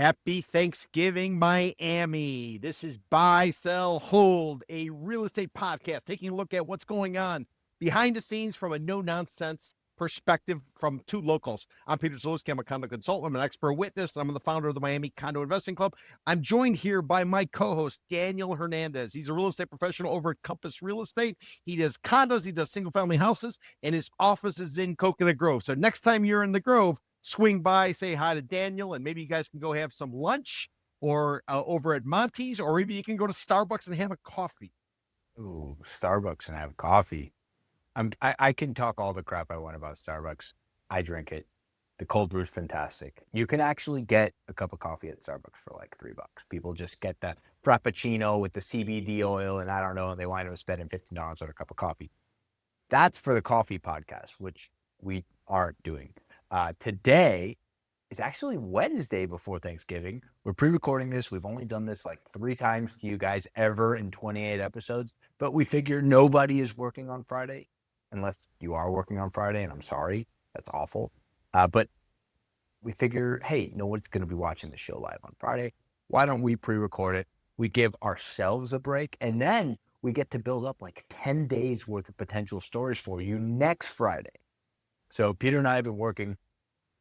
Happy Thanksgiving, Miami. This is Buy, Sell, Hold, a real estate podcast taking a look at what's going on behind the scenes from a no-nonsense perspective from two locals. I'm Peter Zalewski. I'm a condo consultant. I'm an expert witness. I'm the founder of the Miami Condo Investing Club. I'm joined here by my co-host, Daniel Hernandez. He's a real estate professional over at Compass Real Estate. He does condos, he does single-family houses, and his office is in Coconut Grove. So next time you're in the Grove, swing by, say hi to Daniel, and maybe you guys can go have some lunch or over at Monty's, or maybe you can go to Starbucks and have a coffee. Ooh, Starbucks and have coffee. I can talk all the crap I want about Starbucks. I drink it. The cold brew is fantastic. You can actually get a cup of coffee at Starbucks for like $3. People just get that Frappuccino with the CBD oil, and I don't know, and they wind up spending $15 on a cup of coffee. That's for the coffee podcast, which we aren't doing. Today is actually Wednesday before Thanksgiving. We're pre-recording this. We've only done this like 3 times to you guys ever in 28 episodes, but we figure nobody is working on Friday unless you are working on Friday, and I'm sorry. That's awful. But we figure, hey, no one's going to be watching the show live on Friday. Why don't we pre-record it? We give ourselves a break, and then we get to build up like 10 days worth of potential stories for you next Friday. So Peter and I have been working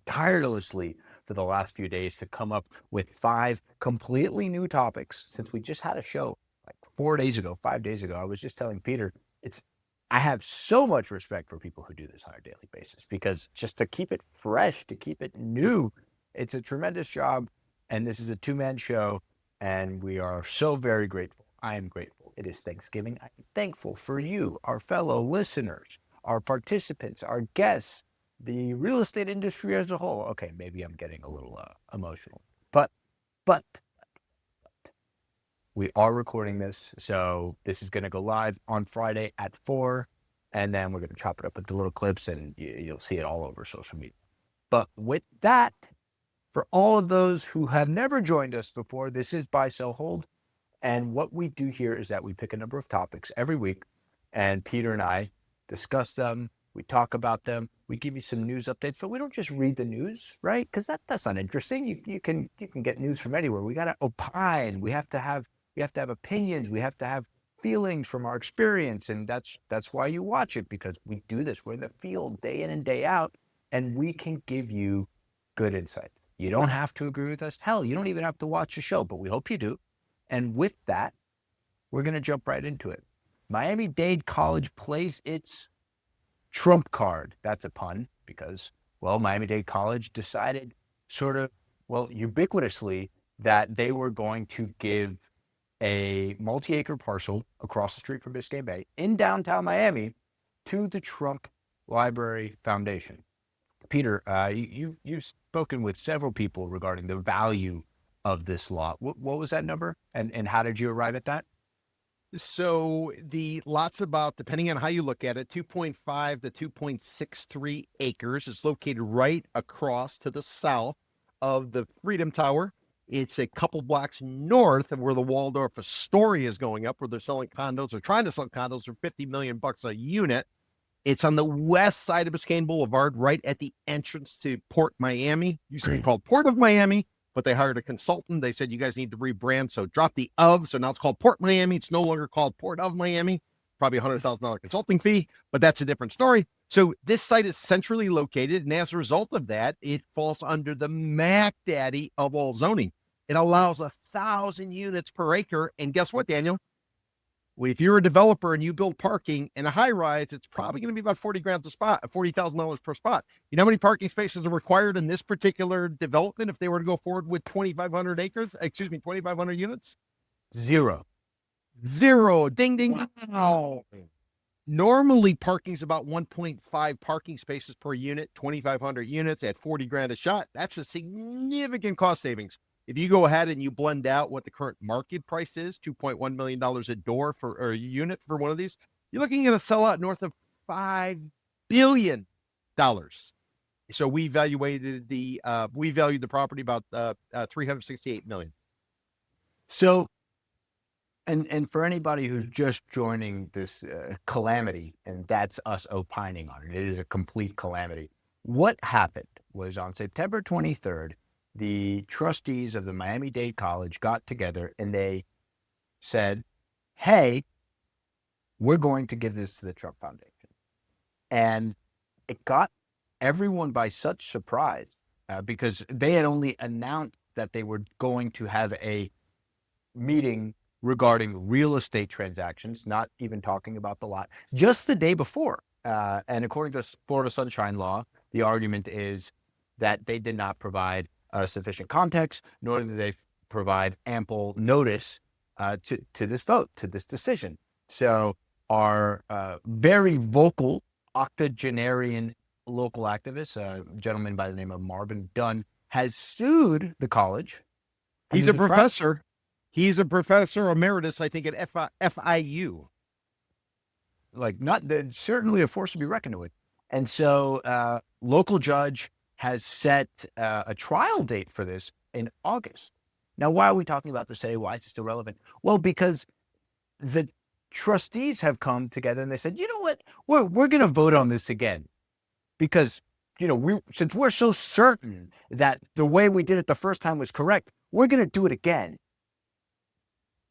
tirelessly for the last few days to come up with 5 completely new topics since we just had a show like 5 days ago. I was just telling Peter, I have so much respect for people who do this on a daily basis, because just to keep it fresh, to keep it new, it's a tremendous job. And this is a 2-man show, and we are so very grateful. I am grateful. It is Thanksgiving. I'm thankful for you, our fellow listeners, our participants, our guests, the real estate industry as a whole. Okay, maybe I'm getting a little emotional, but we are recording this, so this is going to go live on Friday at 4, and then we're going to chop it up into little clips, and you'll see it all over social media. But with that, for all of those who have never joined us before, this is Buy, Sell, Hold, and what we do here is that we pick a number of topics every week, and Peter and I discuss them. We talk about them. We give you some news updates, but we don't just read the news, right? Because that's not interesting. You can get news from anywhere. We got to opine. We have to have opinions. We have to have feelings from our experience, and that's why you watch it, because we do this. We're in the field day in and day out, and we can give you good insights. You don't have to agree with us. Hell, you don't even have to watch the show, but we hope you do. And with that, we're going to jump right into it. Miami-Dade College plays its trump card. That's a pun, because, well, Miami-Dade College decided ubiquitously that they were going to give a multi-acre parcel across the street from Biscayne Bay in downtown Miami to the Trump Library Foundation. Peter, you've spoken with several people regarding the value of this lot. What was that number, and how did you arrive at that? So the lot's about, depending on how you look at it, 2.5 to 2.63 acres. It's located right across to the south of the Freedom Tower. It's a couple blocks north of where the Waldorf Astoria is going up, where they're selling condos or trying to sell condos for $50 million a unit. It's on the west side of Biscayne Boulevard, right at the entrance to Port Miami. Used to be called Port of Miami, but they hired a consultant. They said, you guys need to rebrand. So drop the of. So now it's called Port Miami. It's no longer called Port of Miami. Probably $100,000 consulting fee, but that's a different story. So this site is centrally located, and as a result of that, it falls under the Mac Daddy of all zoning. It allows 1,000 units per acre. And guess what, Daniel? Well, if you're a developer and you build parking in a high rise, it's probably going to be about $40,000 a spot, $40,000 per spot. You know how many parking spaces are required in this particular development if they were to go forward with 2,500 units? Zero. Ding, ding. Wow. Normally, parking's about 1.5 parking spaces per unit, 2,500 units at $40,000 a shot. That's a significant cost savings. If you go ahead and you blend out what the current market price is, $2.1 million a door or a unit for one of these, you're looking at a sellout north of $5 billion. So we valued the property about $368 million. So, and for anybody who's just joining this calamity, and that's us opining on it, it is a complete calamity. What happened was on September 23rd, the trustees of the Miami-Dade College got together and they said, hey, we're going to give this to the Trump Foundation. And it got everyone by such surprise because they had only announced that they were going to have a meeting regarding real estate transactions, not even talking about the lot, just the day before. And according to Florida Sunshine Law, the argument is that they did not provide sufficient context, nor did they provide ample notice to this vote, to this decision. So our very vocal octogenarian local activist, a gentleman by the name of Marvin Dunn, has sued the college. He's a professor. He's a professor emeritus, I think, at FIU. Like, not certainly a force to be reckoned with. And so local judge has set a trial date for this in August. Now, why are we talking about this today? Why is it still relevant? Well, because the trustees have come together and they said, you know what, we're going to vote on this again. Because, since we're so certain that the way we did it the first time was correct, we're going to do it again.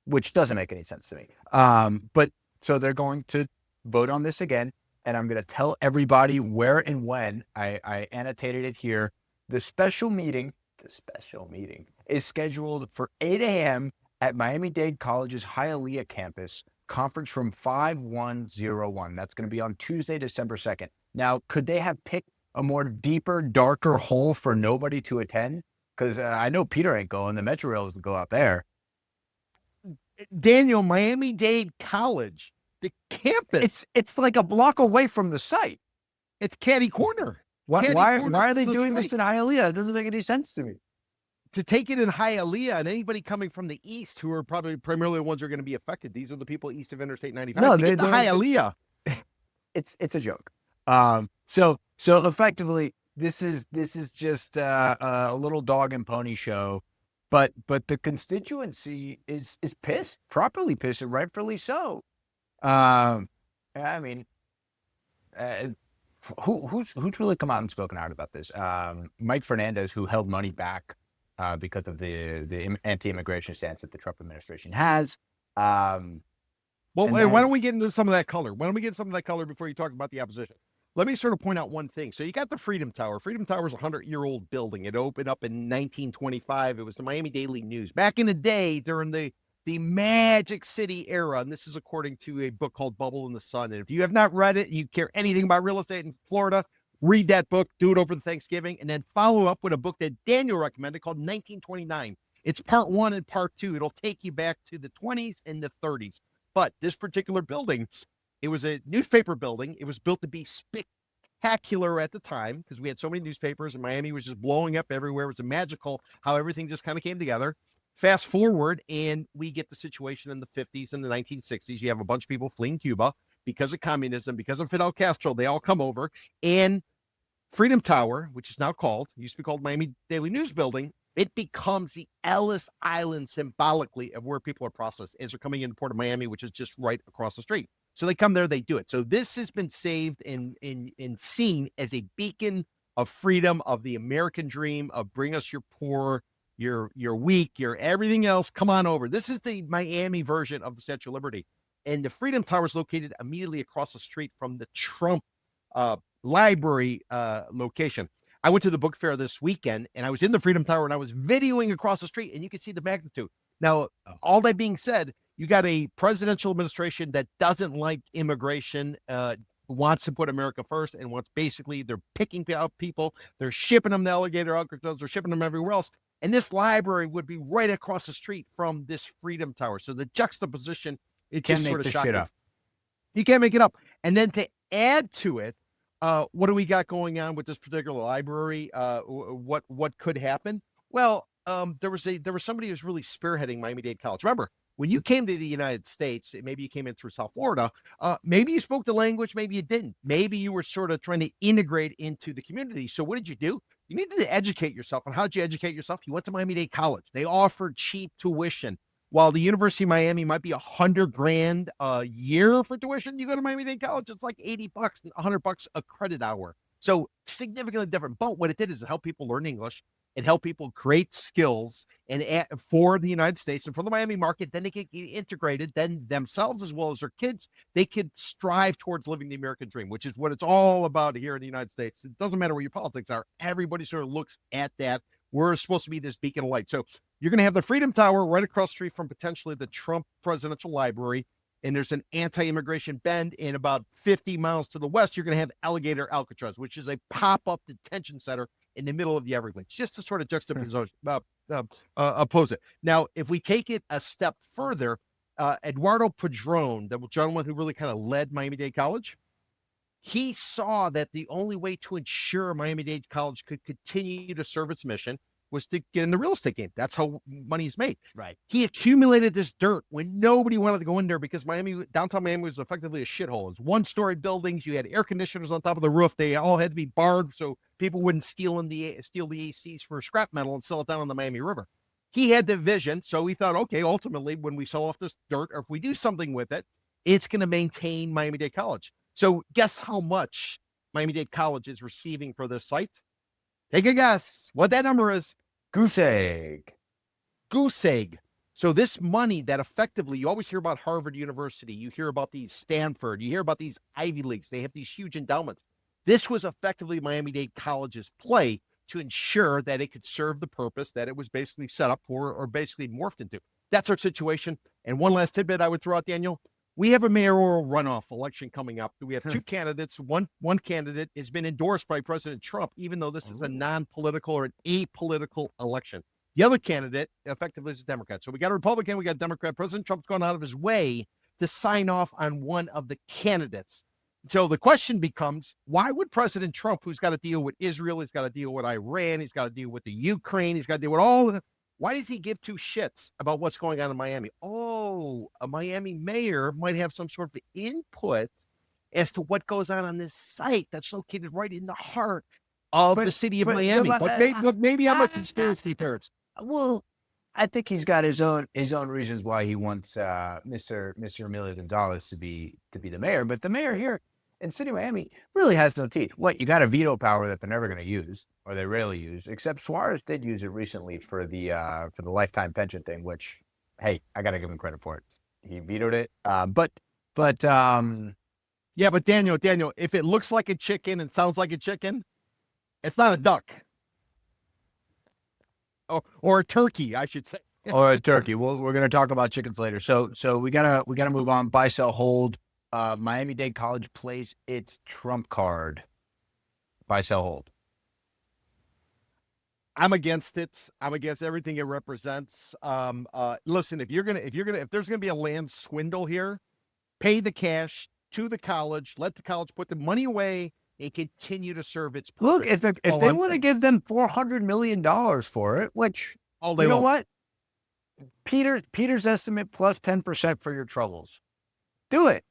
Which doesn't make any sense to me. But so they're going to vote on this again. And I'm going to tell everybody where and when. I annotated it here. The special meeting is scheduled for 8 a.m. at Miami-Dade College's Hialeah campus, conference room 5101. That's going to be on Tuesday, December 2nd. Now, could they have picked a more deeper, darker hole for nobody to attend? Because I know Peter ain't going. The Metro Rail doesn't go out there. Daniel, Miami-Dade College, the campus. It's like a block away from the site. It's catty corner. Why are they doing this in Hialeah? It doesn't make any sense to me. To take it in Hialeah, and anybody coming from the east who are probably primarily the ones who are going to be affected. These are the people east of Interstate 95. No, they Hialeah. It's a joke. So effectively, this is just a little dog and pony show. But the constituency is pissed, properly pissed, and rightfully so. I mean, who's really come out and spoken out about this? Mike Fernandez, who held money back because of the anti-immigration stance that the Trump administration has. Why don't we get into some of that color? Why don't we get some of that color before you talk about the opposition? Let me sort of point out one thing. So you got the Freedom Tower. Freedom Tower is a 100-year-old building. It opened up in 1925. It was the Miami Daily News. Back in the day, during the Magic City era, and this is according to a book called Bubble in the Sun. And if you have not read it, you care anything about real estate in Florida, read that book, do it over the Thanksgiving, and then follow up with a book that Daniel recommended called 1929. It's part 1 and part 2. It'll take you back to the 20s and the 30s. But this particular building, it was a newspaper building. It was built to be spectacular at the time because we had so many newspapers and Miami was just blowing up everywhere. It was magical how everything just kind of came together. Fast forward, and we get the situation in the 50s and the 1960s. You have a bunch of people fleeing Cuba because of communism, because of Fidel Castro. They all come over, and Freedom Tower, which is now used to be called Miami Daily News Building, it becomes the Ellis Island symbolically of where people are processed as they're coming into Port of Miami, which is just right across the street. So they come there, they do it. So this has been saved and seen as a beacon of freedom, of the American dream, of bring us your poor, your weak, your everything else. Come on over. This is the Miami version of the Statue of Liberty. And the Freedom Tower is located immediately across the street from the Trump library location. I went to the book fair this weekend and I was in the Freedom Tower and I was videoing across the street and you can see the magnitude. Now, all that being said, you got a presidential administration that doesn't like immigration, wants to put America first, and wants basically they're picking out people, they're shipping them to alligator outcrops, they're shipping them everywhere else. And this library would be right across the street from this Freedom Tower. So the juxtaposition, it just sort of shocking. You can't make it up. And then to add to it, what do we got going on with this particular library? What could happen? Well, there was somebody who was really spearheading Miami-Dade College. Remember, when you came to the United States, maybe you came in through South Florida, maybe you spoke the language, maybe you didn't. Maybe you were sort of trying to integrate into the community. So what did you do? You needed to educate yourself. And how did you educate yourself? You went to Miami-Dade College. They offered cheap tuition. While the University of Miami might be $100,000 a year for tuition, you go to Miami-Dade College, it's like $80 and $100 a credit hour. So significantly different. But what it did is it helped people learn English. and help people create skills and for the United States and for the Miami market. Then they get integrated. Then themselves as well as their kids, they could strive towards living the American dream, which is what it's all about here in the United States. It doesn't matter what your politics are. Everybody sort of looks at that. We're supposed to be this beacon of light. So you're going to have the Freedom Tower right across the street from potentially the Trump Presidential Library. And there's an anti-immigration bend in about 50 miles to the west. You're going to have Alligator Alcatraz, which is a pop-up detention center in the middle of the Everglades, just to sort of juxtapose, oppose it. Now, if we take it a step further, Eduardo Padron, the gentleman who really kind of led Miami-Dade College, he saw that the only way to ensure Miami-Dade College could continue to serve its mission was to get in the real estate game. That's how money's made. Right. He accumulated this dirt when nobody wanted to go in there because downtown Miami was effectively a shithole. It was one-story buildings. You had air conditioners on top of the roof. They all had to be barred so people wouldn't steal the ACs for scrap metal and sell it down on the Miami River. He had the vision, so he thought, okay, ultimately, when we sell off this dirt or if we do something with it, it's going to maintain Miami-Dade College. So guess how much Miami-Dade College is receiving for this site? Take a guess what that number is. Goose egg. Goose egg. So this money that effectively, you always hear about Harvard University, you hear about these Stanford, you hear about these Ivy Leagues, they have these huge endowments. This was effectively Miami-Dade College's play to ensure that it could serve the purpose that it was basically set up for or basically morphed into. That's our situation. And one last tidbit I would throw out, Daniel. We have a mayoral runoff election coming up. We have two candidates. One candidate has been endorsed by President Trump, even though this is a non-political or an apolitical election. The other candidate effectively is a Democrat. So we got a Republican, we got a Democrat. President Trump's gone out of his way to sign off on one of the candidates. So the question becomes, why would President Trump, who's got to deal with Israel, he's got to deal with Iran, he's got to deal with the Ukraine, he's got to deal with all of it, why does he give two shits about what's going on in Miami? Oh, a Miami mayor might have some sort of input as to what goes on this site that's located right in the heart of the city of Miami. But maybe I'm a conspiracy theorist. Well, I think he's got his own reasons why he wants Mr. Emilio Gonzalez to be the mayor. But the mayor here in city of Miami really has no teeth. What, you got a veto power that they're never going to use, or they rarely use, except Suarez did use it recently for the lifetime pension thing, which, hey, I got to give him credit for it. He vetoed it. Yeah, but Daniel, if it looks like a chicken and sounds like a chicken, it's not a duck. Or a turkey, I should say. Or a turkey. Well, we're going to talk about chickens later. So we gotta move on. Buy, sell, hold. Miami-Dade College plays its trump card. Buy, sell, hold. I'm against it. I'm against everything it represents. Listen, if there's gonna be a land swindle here, pay the cash to the college, let the college put the money away, and continue to serve its purpose. Look, if they want to give them $400 million for it, which, you know what? Peter's estimate plus 10% for your troubles. Do it.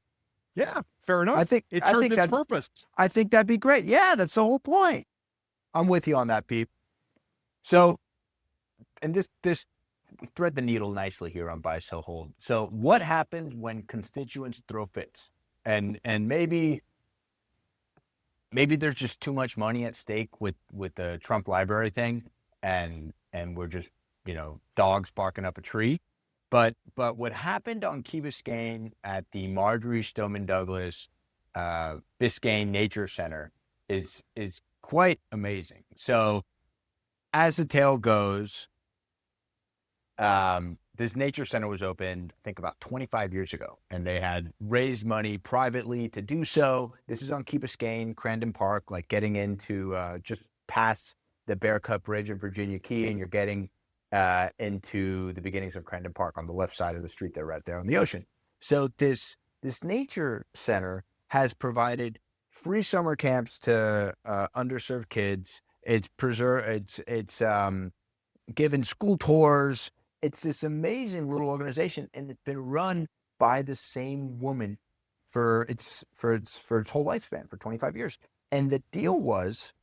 Yeah, fair enough. I think it served its purpose. I think that'd be great. Yeah, that's the whole point. I'm with you on that, Pete. So, and this we thread the needle nicely here on buy, sell, hold. So, what happens when constituents throw fits? And maybe there's just too much money at stake with the Trump library thing, and we're just, dogs barking up a tree. But what happened on Key Biscayne at the Marjorie Stoneman Douglas Biscayne Nature Center is quite amazing. So, as the tale goes, this nature center was opened, I think, about 25 years ago, and they had raised money privately to do so. This is on Key Biscayne, Crandon Park, like getting into just past the Bear Cut Bridge in Virginia Key, and you're getting into the beginnings of Crandon Park on the left side of the street there, right there on the ocean. So this nature center has provided free summer camps to underserved kids. It's given school tours. It's this amazing little organization, and it's been run by the same woman for its whole lifespan, for 25 years. And the deal was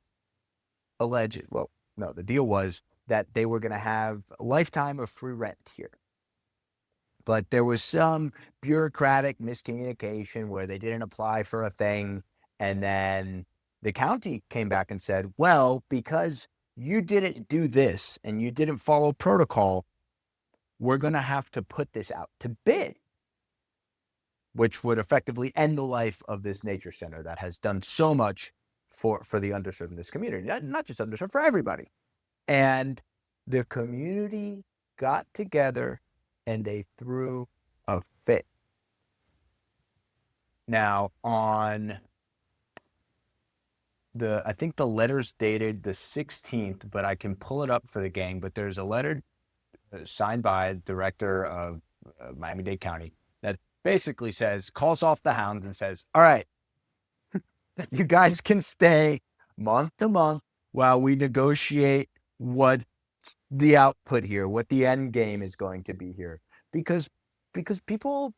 the deal was that they were going to have a lifetime of free rent here. But there was some bureaucratic miscommunication where they didn't apply for a thing, and then the county came back and said, well, because you didn't do this and you didn't follow protocol, we're going to have to put this out to bid, which would effectively end the life of this nature center that has done so much for the underserved in this community. Not just underserved, for everybody. And the community got together and they threw a fit. Now, on I think the letter's dated the 16th, but I can pull it up for the gang. But there's a letter signed by the director of Miami-Dade County that basically calls off the hounds and says, all right, you guys can stay month to month while we negotiate what the output here, what the end game is going to be here, because people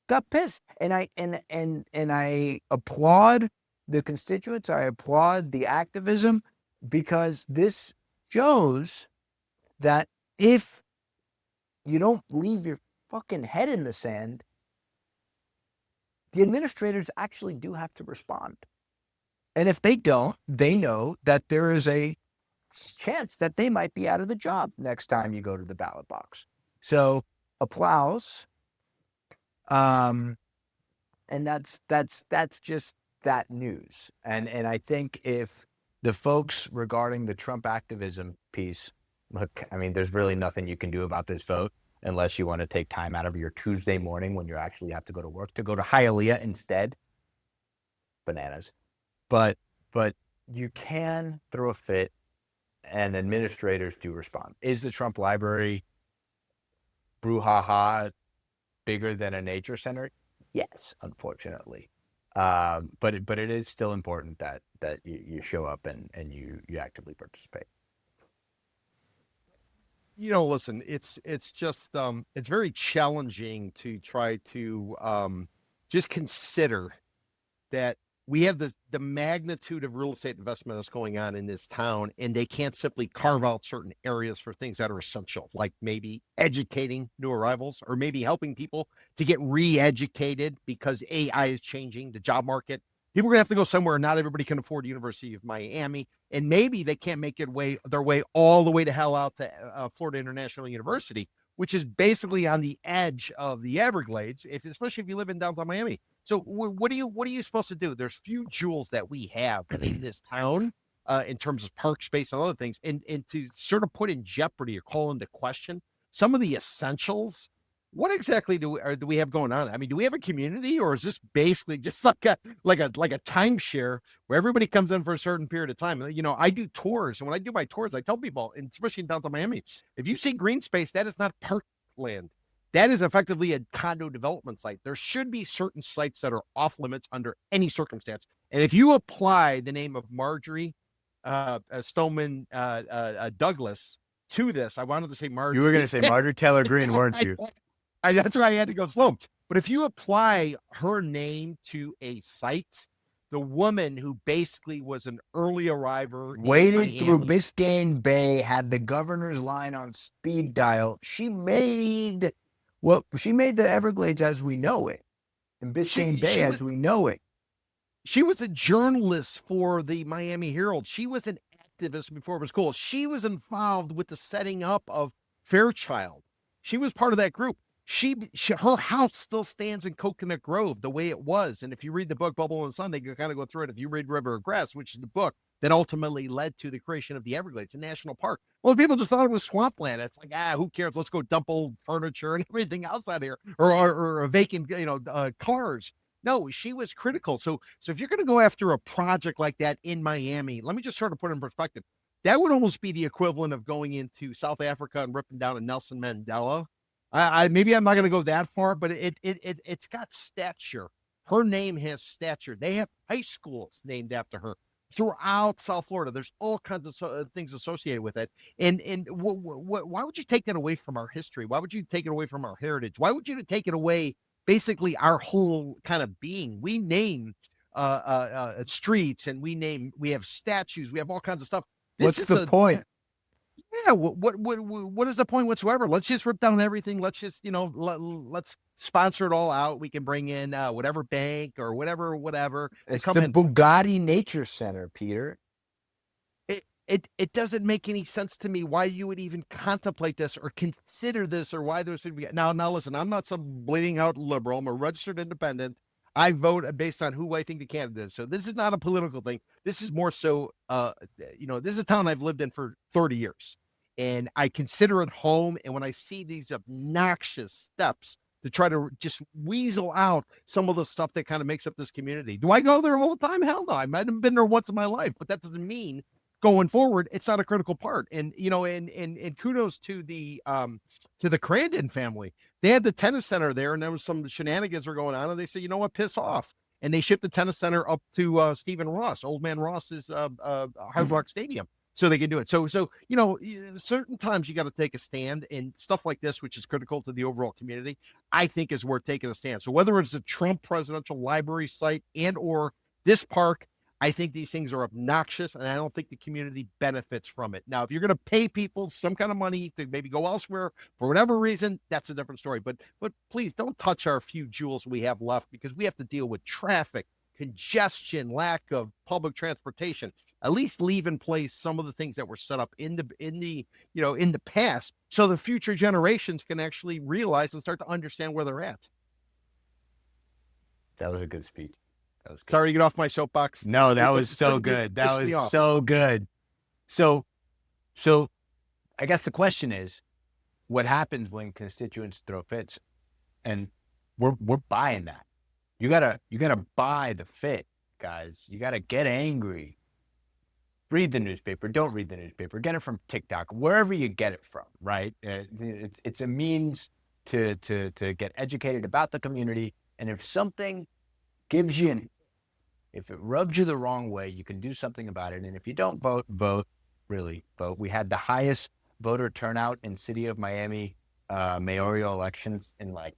got pissed, and I applaud the constituents. I applaud the activism, because this shows that if you don't leave your fucking head in the sand, the administrators actually do have to respond. And if they don't, they know that there is a chance that they might be out of the job next time you go to the ballot box. So applause. And that's just that news. And I think if the folks regarding the Trump activism piece, look, I mean, there's really nothing you can do about this vote unless you want to take time out of your Tuesday morning when you actually have to go to work to go to Hialeah instead. Bananas. But you can throw a fit, and administrators do respond. Is the Trump Library brouhaha bigger than a nature center? Yes, unfortunately. But it is still important that you show up and you actively participate. Listen, it's just it's very challenging to try to just consider that we have the magnitude of real estate investment that's going on in this town, and they can't simply carve out certain areas for things that are essential, like maybe educating new arrivals, or maybe helping people to get re-educated because AI is changing the job market. People are going to have to go somewhere. Not everybody can afford the University of Miami, and maybe they can't make their way all the way to hell out to Florida International University, which is basically on the edge of the Everglades, especially if you live in downtown Miami. So what are you supposed to do? There's few jewels that we have in this town in terms of park space and other things, and to sort of put in jeopardy or call into question some of the essentials. What exactly do we have going on? I mean, do we have a community, or is this basically just like a timeshare where everybody comes in for a certain period of time? I do tours, and when I do my tours, I tell people, and especially in downtown Miami, if you see green space, that is not park land. That is effectively a condo development site. There should be certain sites that are off limits under any circumstance. And if you apply the name of Marjorie Stoneman Douglas to this, I wanted to say Marjorie. You were going to say Marjorie Taylor Greene, weren't you? That's why I had to go slow. But if you apply her name to a site, the woman who basically was an early arriver, waded through Biscayne Bay, had the governor's line on speed dial. She made the Everglades as we know it, and Biscayne Bay as we know it. She was a journalist for the Miami Herald. She was an activist before it was cool. She was involved with the setting up of Fairchild. She was part of that group. Her house still stands in Coconut Grove the way it was. And if you read the book Bubble in the Sun, they can kind of go through it. If you read River of Grass, which is the book that ultimately led to the creation of the Everglades, a national park. Well, people just thought it was swampland. It's like, who cares? Let's go dump old furniture and everything outside here, or vacant, cars. No, she was critical. So if you're going to go after a project like that in Miami, let me just sort of put it in perspective. That would almost be the equivalent of going into South Africa and ripping down a Nelson Mandela. Maybe I'm not going to go that far, but it's got stature. Her name has stature. They have high schools named after her throughout South Florida. There's all kinds of things associated with it. And why would you take that away from our history? Why would you take it away from our heritage? Why would you take it away basically our whole kind of being? We name streets, and we have statues. We have all kinds of stuff. What's the point? Yeah, what is the point whatsoever? Let's just rip down everything. Let's just, let's sponsor it all out. We can bring in whatever bank or whatever. It's the Bugatti Nature Center, Peter. it doesn't make any sense to me why you would even contemplate this or consider this or why there's going to be now listen, I'm not some bleeding out liberal. I'm a registered independent. I vote based on who I think the candidate is. So this is not a political thing. This is more so this is a town I've lived in for 30 years. And I consider it home. And when I see these obnoxious steps to try to just weasel out some of the stuff that kind of makes up this community. Do I go there all the time? Hell no. I might have been there once in my life, but that doesn't mean going forward it's not a critical part. And and kudos to the Crandon family. They had the tennis center there, and there was some shenanigans were going on, and they said, you know what, piss off. And they shipped the tennis center up to Stephen Ross, Old Man Ross's Hard Rock Stadium, so they can do it. So certain times you got to take a stand, and stuff like this, which is critical to the overall community, I think is worth taking a stand. So whether it's a Trump presidential library site and or this park, I think these things are obnoxious, and I don't think the community benefits from it. Now, if you're going to pay people some kind of money to maybe go elsewhere for whatever reason, that's a different story. But please don't touch our few jewels we have left, because we have to deal with traffic, congestion, lack of public transportation. At least leave in place some of the things that were set up in the past, so the future generations can actually realize and start to understand where they're at. That was a good speech. That was good. Sorry to get off my soapbox. No, that was so good. That was so good. So I guess the question is, what happens when constituents throw fits? And we're buying that. You gotta buy the fit, guys. You gotta get angry. Read the newspaper. Don't read the newspaper. Get it from TikTok, wherever you get it from. Right? It's a means to get educated about the community. And if something gives you if it rubs you the wrong way, you can do something about it. And if you don't vote, really vote. We had the highest voter turnout in city of Miami mayoral elections in like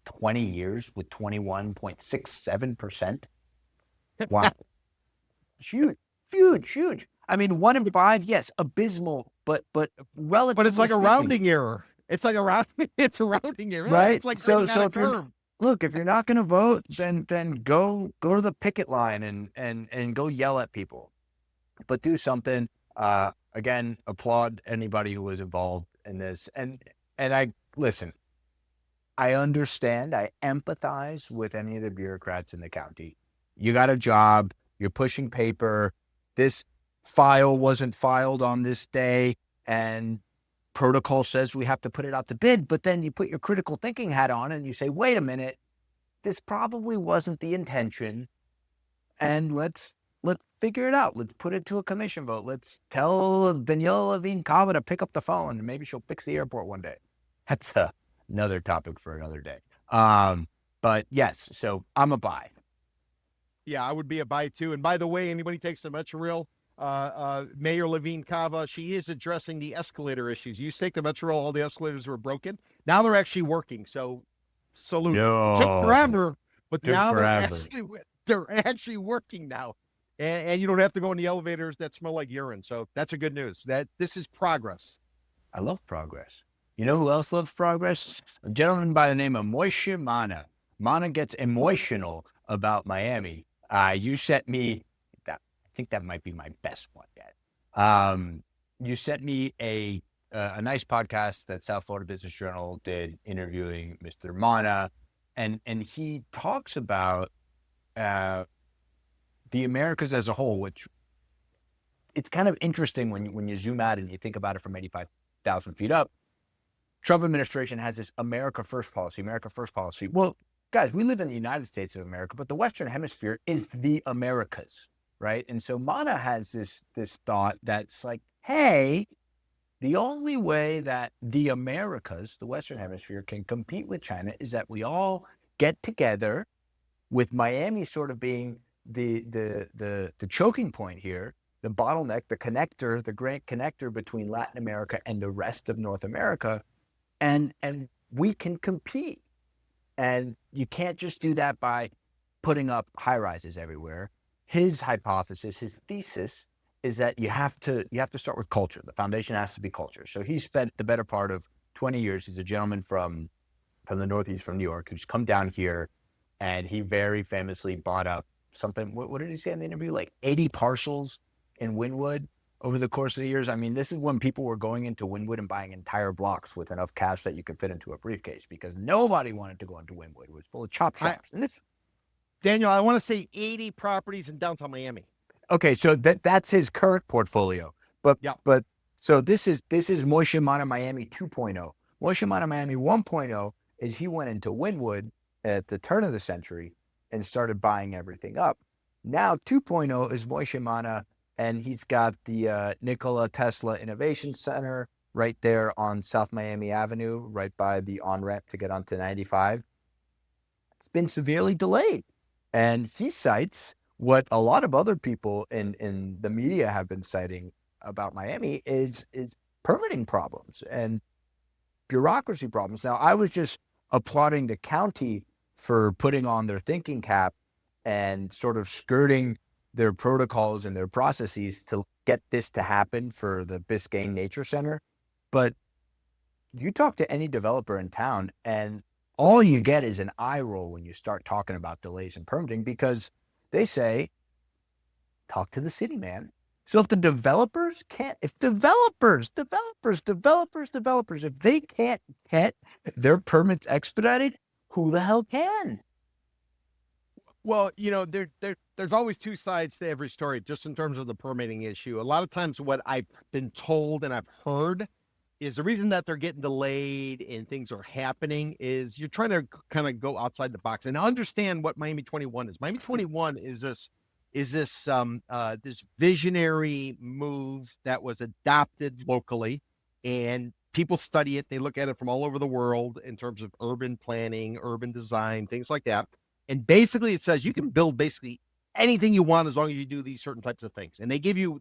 20 years with 21.67%. Wow. Huge. I mean, 1 in 5, yes, abysmal, but relatively. But it's like a rounding error. It's like it's a rounding error. Right. It's like so if you're not going to vote, then go to the picket line and go yell at people, but do something. Again, applaud anybody who was involved in this. And I listen, I understand, I empathize with any of the bureaucrats in the county. You got a job, you're pushing paper. This file wasn't filed on this day, and protocol says we have to put it out to bid, but then you put your critical thinking hat on and you say, wait a minute, this probably wasn't the intention, and let's figure it out. Let's put it to a commission vote. Let's tell Daniel Levine Cava to pick up the phone, and maybe she'll fix the airport one day. That's another topic for another day. But yes, so I'm a buy. Yeah, I would be a buy too. And by the way, anybody takes the Metro Mayor Levine Cava, she is addressing the escalator issues. You take the Metro, all the escalators were broken. Now they're actually working. So salute. No. Took forever, but Took now forever. they're actually working now. And you don't have to go in the elevators that smell like urine. So that's a good news. That this is progress. I love progress. You know who else loves progress? A gentleman by the name of Moishe Mana. Mana gets emotional about Miami. You sent me that. I think that might be my best one yet. You sent me a nice podcast that South Florida Business Journal did interviewing Mr. Mana, and he talks about the Americas as a whole, which it's kind of interesting when you zoom out and you think about it from 85,000 feet up. Trump administration has this America First policy. Well, guys, we live in the United States of America, but the Western Hemisphere is the Americas, right? And so Mana has this thought that's like, hey, the only way that the Americas, the Western Hemisphere, can compete with China is that we all get together, with Miami sort of being the choking point here, the bottleneck, the connector, the great connector between Latin America and the rest of North America, and we can compete. And you can't just do that by putting up high rises everywhere. His hypothesis, his thesis, is that you have to start with culture. The foundation has to be culture. So he spent the better part of 20 years. He's a gentleman from the Northeast, from New York, who's come down here, and he very famously bought up something. What did he say in the interview? Like 80 parcels in Wynwood, over the course of the years. I mean, this is when people were going into Wynwood and buying entire blocks with enough cash that you could fit into a briefcase, because nobody wanted to go into Wynwood. It was full of chop shops. And this, Daniel, I want to say 80 properties in downtown Miami. okay, so that's his current portfolio. But Yeah. but so this is Moishe Mana Miami 2.0. Moishe Mana Miami 1.0 is he went into Wynwood at the turn of the century and started buying everything up. Now 2.0 is Moishe Mana, and he's got the Nikola Tesla Innovation Center right there on South Miami Avenue, right by the on-ramp to get onto 95. It's been severely delayed. And he cites what a lot of other people in the media have been citing about Miami is permitting problems and bureaucracy problems. Now, I was just applauding the county for putting on their thinking cap and sort of skirting their protocols and their processes to get this to happen for the Biscayne Nature Center. But you talk to any developer in town, and all you get is an eye roll when you start talking about delays in permitting, because they say, talk to the city, man. So if the developers can't, if developers, if they can't get their permits expedited, who the hell can? Well, there's always two sides to every story, just in terms of the permitting issue. A lot of times what I've been told and I've heard is the reason that they're getting delayed and things are happening is you're trying to kind of go outside the box and understand what Miami 21 is. Miami 21 is this this visionary move that was adopted locally, and people study it. They look at it from all over the world in terms of urban planning, urban design, things like that. And basically it says you can build basically anything you want as long as you do these certain types of things. And they give you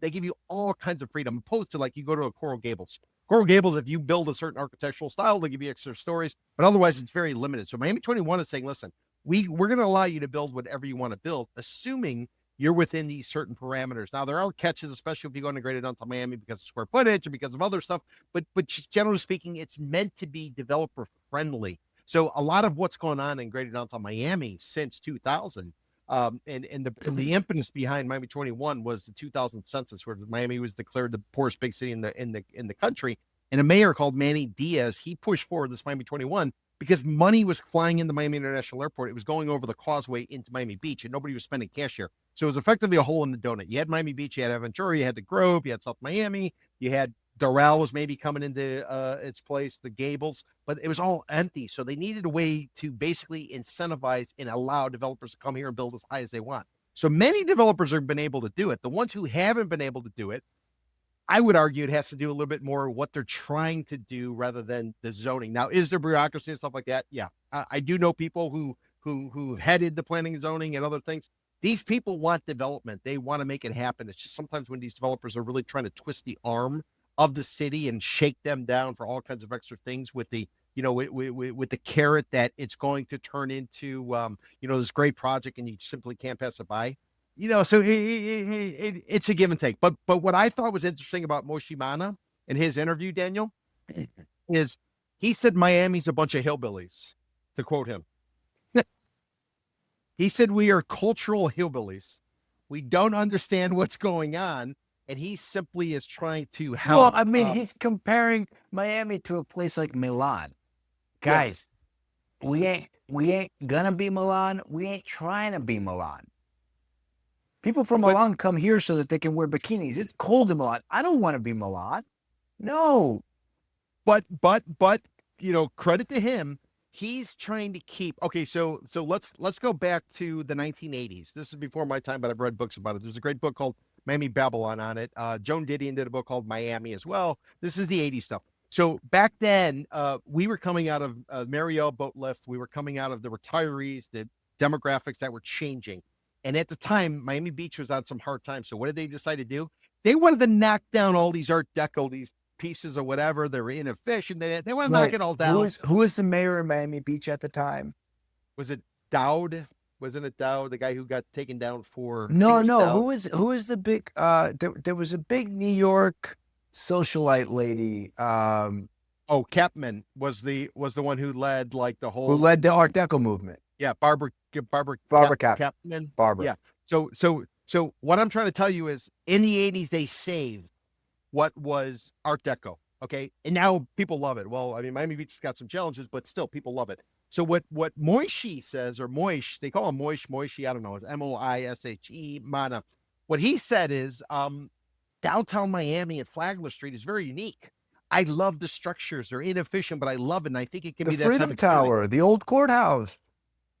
all kinds of freedom, opposed to like you go to a Coral Gables. Coral Gables, if you build a certain architectural style, they'll give you extra stories, but otherwise it's very limited. So Miami 21 is saying, listen, we're going to allow you to build whatever you want to build, assuming you're within these certain parameters. Now, there are catches, especially if you go integrated downtown Miami because of square footage and because of other stuff. But generally speaking, it's meant to be developer friendly. So a lot of what's going on in greater downtown Miami since 2000, and the impetus behind Miami 21 was the 2000 census, where Miami was declared the poorest big city in the country. And a mayor called Manny Diaz, he pushed forward this Miami 21 because money was flying into Miami International Airport. It was going over the causeway into Miami Beach, and nobody was spending cash here. So it was effectively a hole in the donut. You had Miami Beach, you had Aventura, you had the Grove, you had South Miami, you had Doral was maybe coming into its place, the Gables, but it was all empty. So they needed a way to basically incentivize and allow developers to come here and build as high as they want. So many developers have been able to do it. The ones who haven't been able to do it, I would argue it has to do a little bit more what they're trying to do rather than the zoning. Now, is there bureaucracy and stuff like that? Yeah. I do know people who headed the planning and zoning and other things. These people want development. They want to make it happen. It's just sometimes when these developers are really trying to twist the arm of the city and shake them down for all kinds of extra things with the, with the carrot that it's going to turn into, this great project, and you simply can't pass it by. So it's a give and take. But what I thought was interesting about Moishe Mana in his interview, Daniel, is he said Miami's a bunch of hillbillies, to quote him. He said we are cultural hillbillies. We don't understand what's going on, and he simply is trying to help. Well, I mean, he's comparing Miami to a place like Milan. Guys, we ain't gonna be Milan. We ain't trying to be Milan. People from Milan come here so that they can wear bikinis. It's cold in Milan. I don't want to be Milan. No. But credit to him. He's trying to keep. Okay, so let's go back to the 1980s. This is before my time, but I've read books about it. There's a great book called Miami Babylon on it. Joan Didion did a book called Miami as well. This is the 80s stuff. So back then, we were coming out of Mariel boat lift. We were coming out of the retirees, the demographics that were changing. And at the time, Miami Beach was on some hard times. So what did they decide to do? They wanted to knock down all these Art Deco, these pieces or whatever. They were inefficient. They want to knock it all down. Who was the mayor of Miami Beach at the time? Was it Dowd? Wasn't it Dowd, the guy who got taken down for? No. Who was the big? There was a big New York socialite lady. Kapman was the one who led like the whole. Who led the Art Deco movement? Yeah, Barbara Kapman. Barbara. Yeah. So what I'm trying to tell you is, in the 80s they saved what was Art Deco. Okay. And now people love it. Well, I mean, Miami Beach has got some challenges, but still people love it. So what Moishe says, or Moish, they call him Moishe, I don't know, it's Moishe, Mana. What he said is downtown Miami at Flagler Street is very unique. I love the structures. They're inefficient, but I love it. And I think it can The be that type Freedom of community. Tower, the old courthouse.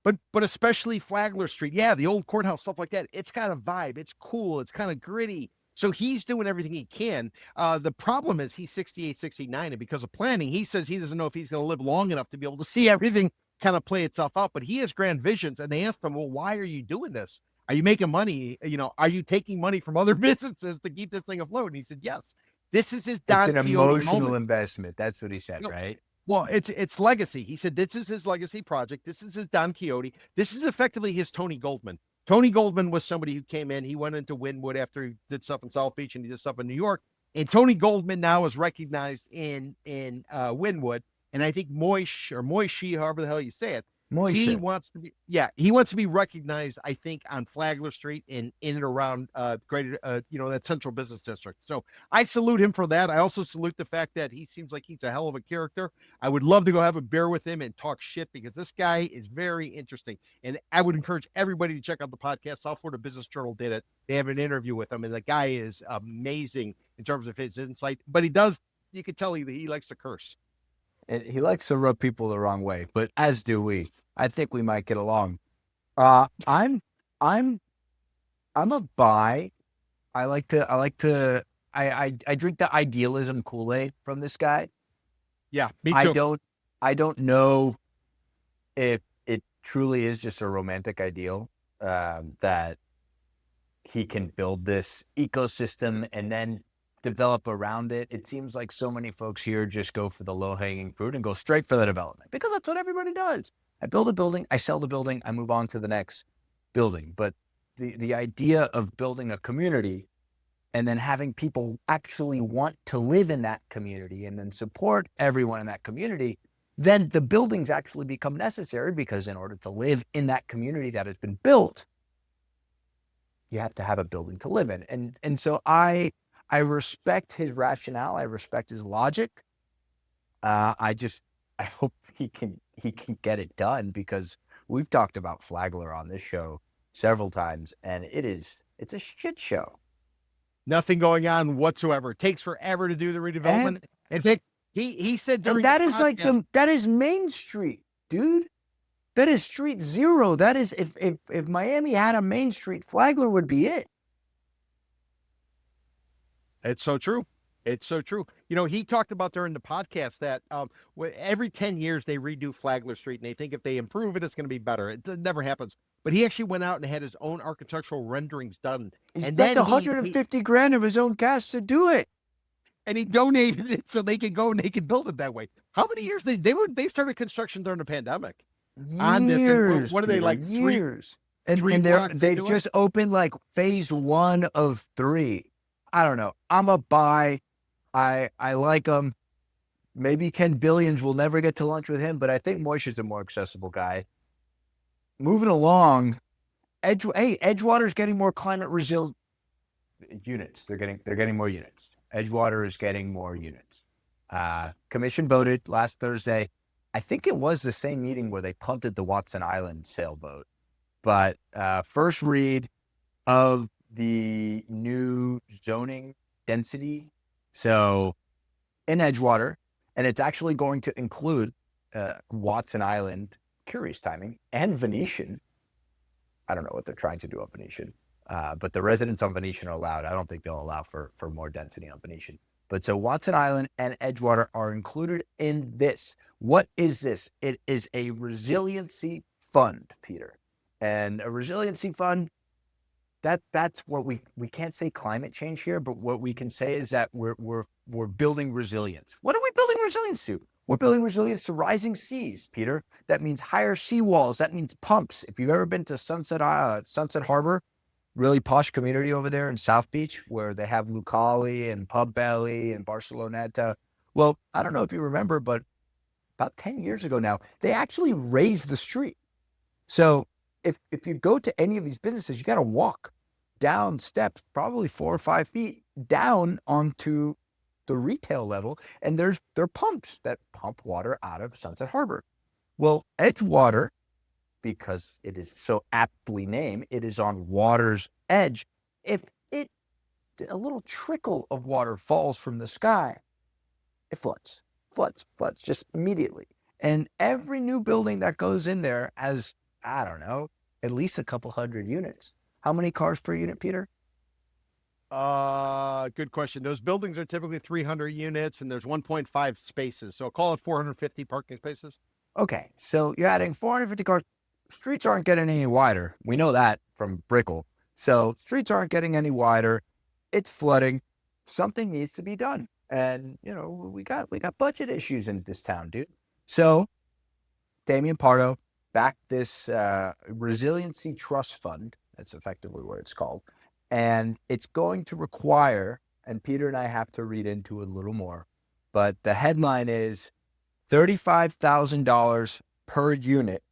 But especially Flagler Street. Yeah, the old courthouse, stuff like that. It's got a vibe. It's cool. It's kind of gritty. So he's doing everything he can. The problem is he's 68, 69, and because of planning, he says he doesn't know if he's going to live long enough to be able to see everything kind of play itself out. But he has grand visions, and they asked him, well, why are you doing this? Are you making money? Are you taking money from other businesses to keep this thing afloat? And he said, yes. This is his It's Don an Quixote emotional moment. investment. That's what he said, right? Well, it's legacy. He said this is his legacy project. This is his Don Quixote. This is effectively his Tony Goldman. Tony Goldman was somebody who came in. He went into Wynwood after he did stuff in South Beach and he did stuff in New York. And Tony Goldman now is recognized in Wynwood. And I think Moishi, however the hell you say it, he Moishe. wants to be recognized, I think, on Flagler Street in and around greater that central business district. So I salute him for that. I also salute the fact that he seems like he's a hell of a character. I would love to go have a beer with him and talk shit because this guy is very interesting. And I would encourage everybody to check out the podcast. South Florida Business Journal did it. They have an interview with him, and the guy is amazing in terms of his insight. But you can tell he likes to curse. And he likes to rub people the wrong way, but as do we. I think we might get along. I'm a buy. I drink the idealism Kool-Aid from this guy. Yeah, me too. I don't know if it truly is just a romantic ideal that he can build this ecosystem and then develop around it. It seems like so many folks here just go for the low-hanging fruit and go straight for the development because that's what everybody does. I build a building, I sell the building, I move on to the next building. But the idea of building a community and then having people actually want to live in that community and then support everyone in that community, then the buildings actually become necessary because in order to live in that community that has been built, you have to have a building to live in. And so I respect his rationale. I respect his logic. I hope he can get it done because we've talked about Flagler on this show several times, and it's a shit show. Nothing going on whatsoever. It takes forever to do the redevelopment. In fact, he said during that the is podcast, that is Main Street, dude. That is Street Zero. That is if Miami had a Main Street, Flagler would be it. It's so true. It's so true. He talked about during the podcast that every 10 years they redo Flagler Street and they think if they improve it, it's going to be better. It never happens. But he actually went out and had his own architectural renderings done. He and spent then $150,000 of his own cash to do it. And he donated it so they could go and they could build it that way. How many years they started construction during the pandemic? On this, Years. what are they like? Years. And blocks they into it? just opened like phase 1 of 3. I don't know. I'm a buy. I like him. Maybe Ken Billions will never get to lunch with him, but I think Moishe's a more accessible guy. Moving along, Edgewater's getting more climate resilient units. They're getting more units. Edgewater is getting more units. Commission voted last Thursday. I think it was the same meeting where they punted the Watson Island sale vote. But first read of the new zoning density. So in Edgewater, and it's actually going to include Watson Island, curious timing, and Venetian. I don't know what they're trying to do on Venetian, but the residents on Venetian are allowed. I don't think they'll allow for more density on Venetian. But so Watson Island and Edgewater are included in this. What is this? It is a resiliency fund, Peter. And a resiliency fund, that's what we can't say climate change here, but what we can say is that we're building resilience. What are we building resilience to? We're building resilience to rising seas, Peter. That means higher seawalls. That means pumps. If you've ever been to Sunset Harbor, really posh community over there in South Beach, where they have Lucali and Pub Belly and Barceloneta. Well, I don't know if you remember, but about 10 years ago now, they actually raised the street. So if you go to any of these businesses, you got to walk down steps, probably 4 or 5 feet down onto the retail level, and there are pumps that pump water out of Sunset Harbor. Well, Edgewater, because it is so aptly named, it is on water's edge. If a little trickle of water falls from the sky, it floods just immediately. And every new building that goes in there has, I don't know, at least a couple hundred units. How many cars per unit, Peter? Good question. Those buildings are typically 300 units and there's 1.5 spaces. So call it 450 parking spaces. Okay, so you're adding 450 cars. Streets aren't getting any wider. We know that from Brickell. So streets aren't getting any wider. It's flooding. Something needs to be done. And, you know, we got budget issues in this town, dude. So Damian Pardo backed this resiliency trust fund. That's effectively what it's called. And it's going to require, and Peter and I have to read into it a little more, but the headline is $35,000 per unit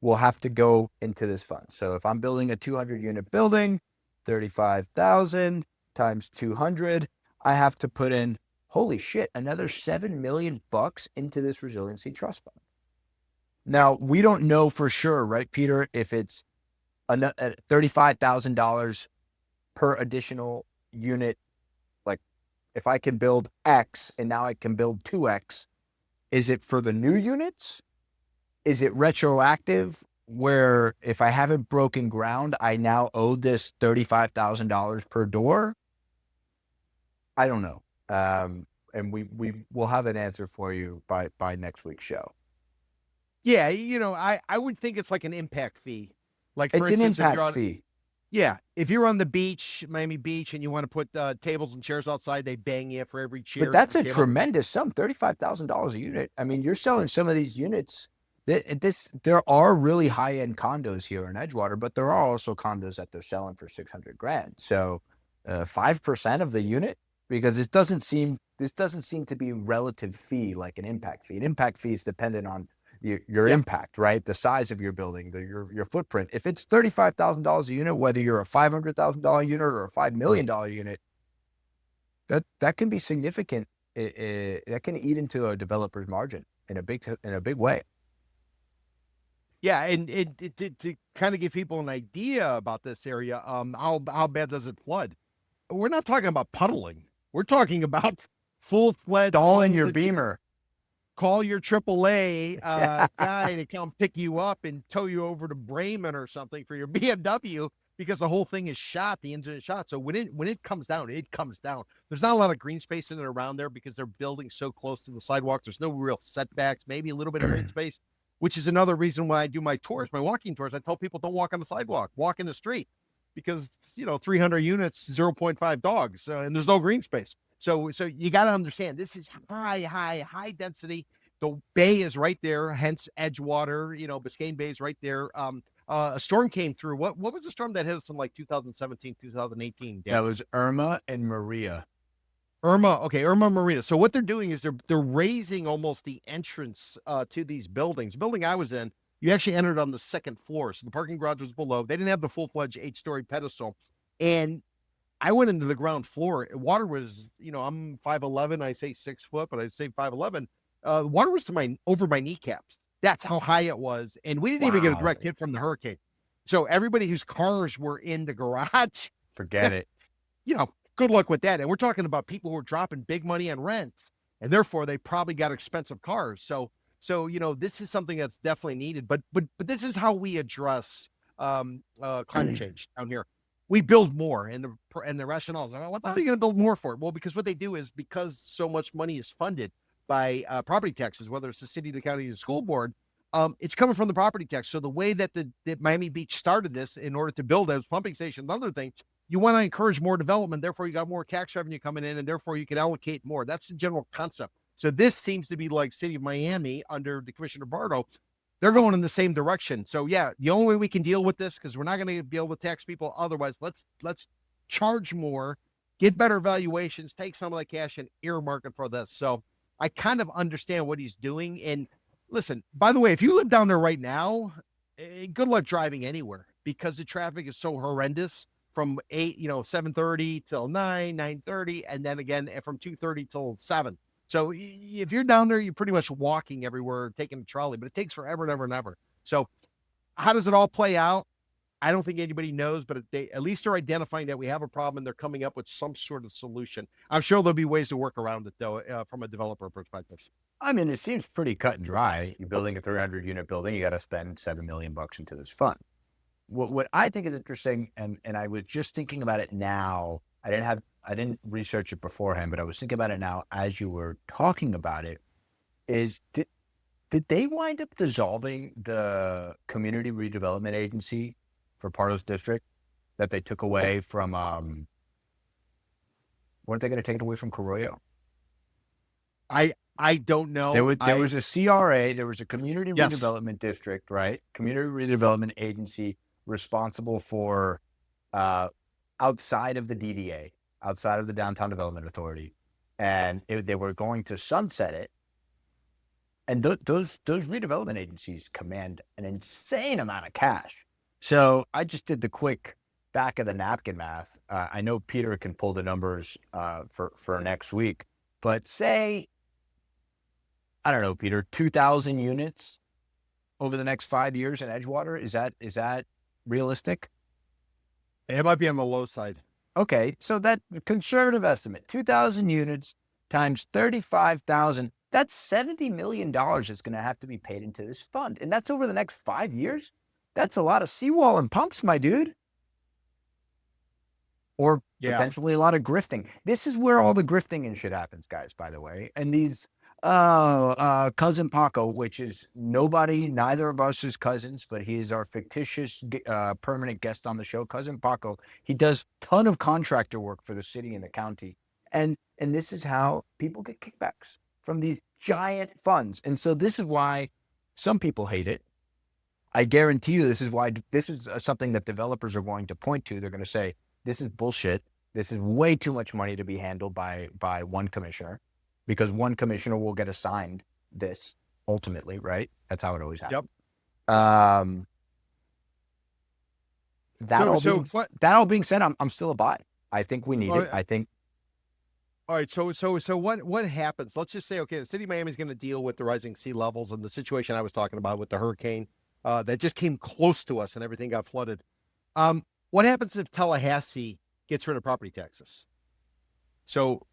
will have to go into this fund. So if I'm building a 200 unit building, 35,000 times 200, I have to put in, holy shit, another $7 million into this resiliency trust fund. Now, we don't know for sure, right, Peter, if it's $35,000 per additional unit. Like if I can build X and now I can build 2X, is it for the new units? Is it retroactive where if I haven't broken ground, I now owe this $35,000 per door? I don't know. And we will have an answer for you by next week's show. Yeah, you know, I would think it's like an impact fee. Like for It's instance, an impact fee. Yeah, if you're on the beach, Miami Beach, and you want to put tables and chairs outside, they bang you for every chair. But that's a table. tremendous sum, $35,000 a unit. I mean, you're selling some of these units. There are really high-end condos here in Edgewater, but there are also condos that they're selling for $600,000. So 5% of the unit, because this doesn't seem to be a relative fee like an impact fee. An impact fee is dependent on your impact, right? The size of your building, your footprint. If it's $35,000 a unit, whether you're a $500,000 unit or a $5 million unit, that can be significant. That can eat into a developer's margin in a big way. Yeah, and to kind of give people an idea about this area, how bad does it flood? We're not talking about puddling. We're talking about full-fledged. All in your Beamer. Call your AAA guy to come pick you up and tow you over to Bremen or something for your BMW because the whole thing is shot, the engine is shot. So when it comes down, it comes down. There's not a lot of green space in and around there because they're building so close to the sidewalk. There's no real setbacks, maybe a little bit of green space, which is another reason why I do my tours, my walking tours. I tell people don't walk on the sidewalk, walk in the street because, 300 units, 0.5 dogs, and there's no green space. So you got to understand, this is high density. The bay is right there, hence Edgewater. Biscayne Bay is right there. A storm came through. What was the storm that hit us in like 2017, 2018? Dan? That was Irma and Maria. Irma Maria. So what they're doing is they're raising almost the entrance to these buildings. The building I was in, you actually entered on the second floor, so the parking garage was below. They didn't have the full-fledged 8-story pedestal, and I went into the ground floor. Water was, I'm 5'11", I say 6 foot, but I say 5'11". Water was over my kneecaps. That's how high it was. And we didn't even get a direct hit from the hurricane. So everybody whose cars were in the garage, forget it. Good luck with that. And we're talking about people who are dropping big money on rent, and therefore they probably got expensive cars. So this is something that's definitely needed. But this is how we address climate change down here. We build more, and the rationale is, what the hell are you going to build more for? Well, because what they do is, because so much money is funded by property taxes, whether it's the city, the county, the school board, it's coming from the property tax. So the way that that Miami Beach started this in order to build those pumping stations and other things, you want to encourage more development. Therefore, you got more tax revenue coming in, and therefore you can allocate more. That's the general concept. So this seems to be like City of Miami under the Commissioner Bardo. They're going in the same direction. So yeah, the only way we can deal with this, because we're not going to be able to tax people otherwise, let's charge more, get better valuations, take some of the cash and earmark it for this. So I kind of understand what he's doing. And listen, by the way, if you live down there right now, good luck driving anywhere because the traffic is so horrendous. from 7:30 till 9:30, and then again from 2:30 till 7. So if you're down there, you're pretty much walking everywhere, taking a trolley, but it takes forever and ever and ever. So how does it all play out? I don't think anybody knows, but at least they're identifying that we have a problem and they're coming up with some sort of solution. I'm sure there'll be ways to work around it, though, from a developer perspective. I mean, it seems pretty cut and dry. You're building a 300 unit building, you got to spend $7 million into this fund. What I think is interesting, and I was just thinking about it now. I didn't research it beforehand, but I was thinking about it now as you were talking about it. Is did they wind up dissolving the community redevelopment agency for Pardos District that they took away from? Weren't they going to take it away from Carollo? I don't know. There was a CRA, there was a community Yes. redevelopment district, right? Community redevelopment agency responsible for outside of the DDA, outside of the Downtown Development Authority, and they were going to sunset it. And those redevelopment agencies command an insane amount of cash. So I just did the quick back of the napkin math. I know Peter can pull the numbers for next week, but say, I don't know, Peter, 2,000 units over the next 5 years in Edgewater. Is that realistic? It might be on the low side. Okay, so that conservative estimate, 2,000 units times 35,000, that's $70 million that's going to have to be paid into this fund. And that's over the next 5 years. That's a lot of seawall and pumps, my dude. Or potentially a lot of grifting. This is where all the grifting and shit happens, guys, by the way. And these cousin Paco, which is nobody, neither of us is cousins, but he is our fictitious permanent guest on the show. Cousin Paco, he does a ton of contractor work for the city and the county. And this is how people get kickbacks from these giant funds. And so this is why some people hate it. I guarantee you this is something that developers are going to point to. They're going to say, this is bullshit. This is way too much money to be handled by one commissioner, because one commissioner will get assigned this ultimately, right? That's how it always happens. Yep. That all being said, I'm still a buy. I think we need it. I think. All right. So what happens? Let's just say, okay, the city of Miami is going to deal with the rising sea levels and the situation I was talking about with the hurricane that just came close to us and everything got flooded. What happens if Tallahassee gets rid of property taxes? So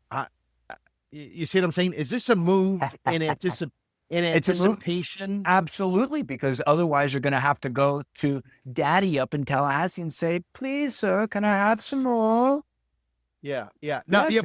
you see what I'm saying? Is this a move in anticipation? Absolutely, because otherwise you're going to have to go to Daddy up in Tallahassee and say, "Please, sir, can I have some more?" Yeah. No, yeah,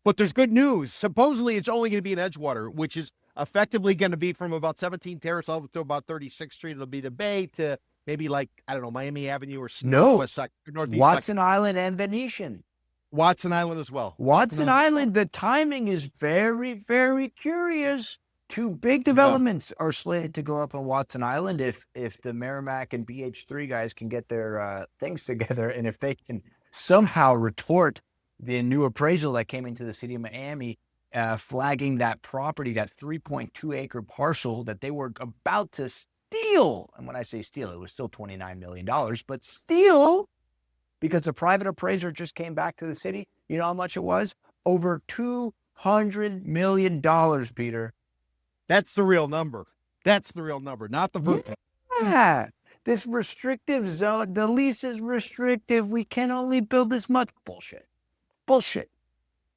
but there's good news. Supposedly, it's only going to be in Edgewater, which is effectively going to be from about 17 Terrace all to about 36th Street. It'll be the Bay to maybe like, I don't know, Miami Avenue or Northeast Watson Island and Venetian. Watson Island as well. Watson Island, the timing is very, very curious. Two big developments are slated to go up on Watson Island if the Merrimack and BH3 guys can get their things together, and if they can somehow retort the new appraisal that came into the city of Miami, flagging that property, that 3.2 acre parcel that they were about to steal. And when I say steal, it was still $29 million, but steal, because a private appraiser just came back to the city. You know how much it was? Over $200 million, Peter. That's the real number. That's the real number, not the verdict. Yeah. This restrictive zone, the lease is restrictive. We can only build this much. Bullshit.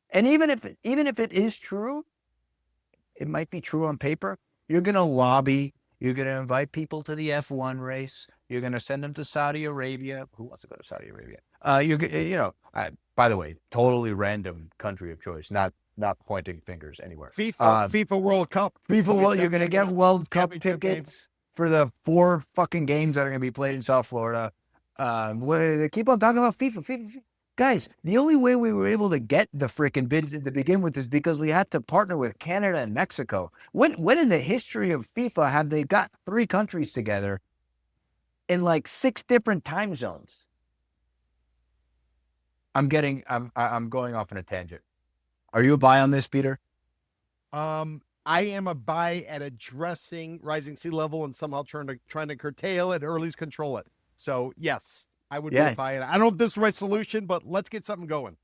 And even if it is true, it might be true on paper. You're going to lobby. You're going to invite people to the F1 race. You're going to send them to Saudi Arabia. Who wants to go to Saudi Arabia? By the way, totally random country of choice, not pointing fingers anywhere. FIFA World Cup. You're going to get World Cup tickets for the 4 fucking games that are going to be played in South Florida. They keep on talking about FIFA. Guys, the only way we were able to get the freaking bid to begin with is because we had to partner with Canada and Mexico. When in the history of FIFA have they got 3 countries together in like 6 different time zones? I'm going off on a tangent. Are you a buy on this, Peter? I am a buy at addressing rising sea level and somehow trying to curtail it or at least control it. So yes, I would Yeah, buy it. I don't know if this is the right solution, but let's get something going.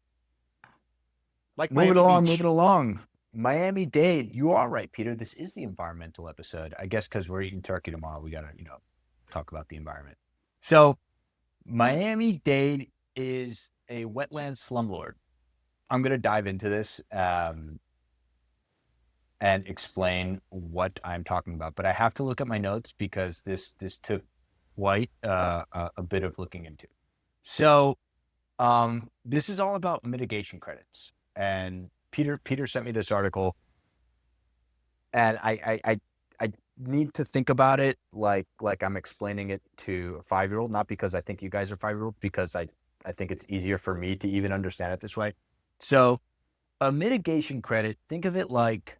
Like move it Miami along, move Beach. it along. Miami-Dade, you are right, Peter. This is the environmental episode. I guess because we're eating turkey tomorrow, we gotta, talk about the environment. So Miami-Dade is a wetland slumlord. I'm gonna dive into this and explain what I'm talking about, but I have to look at my notes because this took quite a bit of looking into. So this is all about mitigation credits, and Peter sent me this article, and I need to think about it like I'm explaining it to a 5-year-old, not because I think you guys are 5-year-old, because I think it's easier for me to even understand it this way. So a mitigation credit, think of it like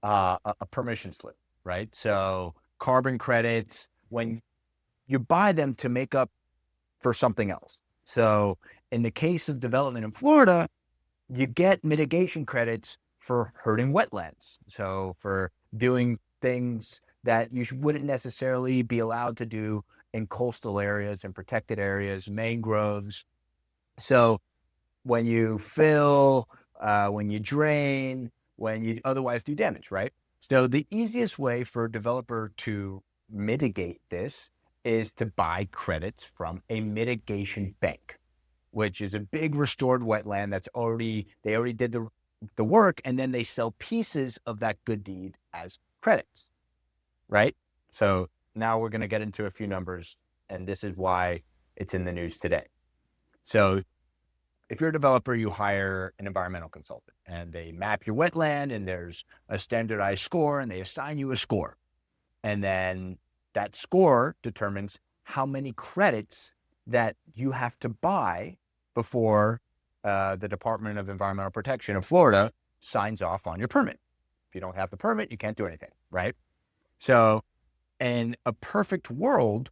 a permission slip, right? So carbon credits, when you buy them to make up for something else. So in the case of development in Florida, you get mitigation credits for hurting wetlands. So for doing things that you wouldn't necessarily be allowed to do in coastal areas and protected areas, mangroves. So when you fill, when you drain, when you otherwise do damage, right? So the easiest way for a developer to mitigate this is to buy credits from a mitigation bank, which is a big restored wetland they already did the work, and then they sell pieces of that good deed as credits, right? So now we're going to get into a few numbers, and this is why it's in the news today. So if you're a developer, you hire an environmental consultant, and they map your wetland, and there's a standardized score, and they assign you a score. And then that score determines how many credits that you have to buy before the Department of Environmental Protection of Florida signs off on your permit. If you don't have the permit, you can't do anything, right? So in a perfect world,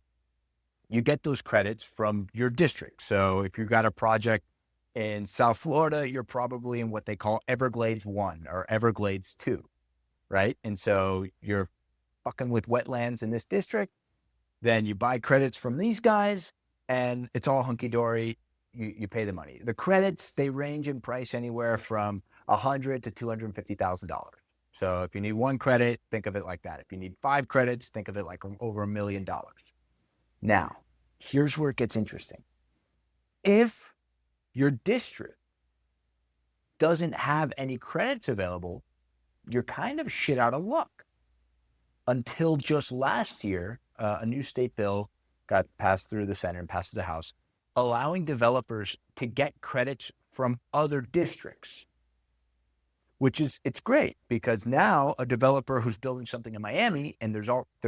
you get those credits from your district. So if you've got a project in South Florida, you're probably in what they call Everglades 1 or Everglades 2, right? And so you're fucking with wetlands in this district, then you buy credits from these guys, and it's all hunky-dory. You pay the money. The credits, they range in price anywhere from $100,000 to $250,000. So if you need one credit, think of it like that. If you need 5 credits, think of it like over $1 million. Now, here's where it gets interesting. If your district doesn't have any credits available, you're kind of shit out of luck. Until just last year, a new state bill got passed through the Senate and passed to the House, allowing developers to get credits from other districts, it's great because now a developer who's building something in Miami and there's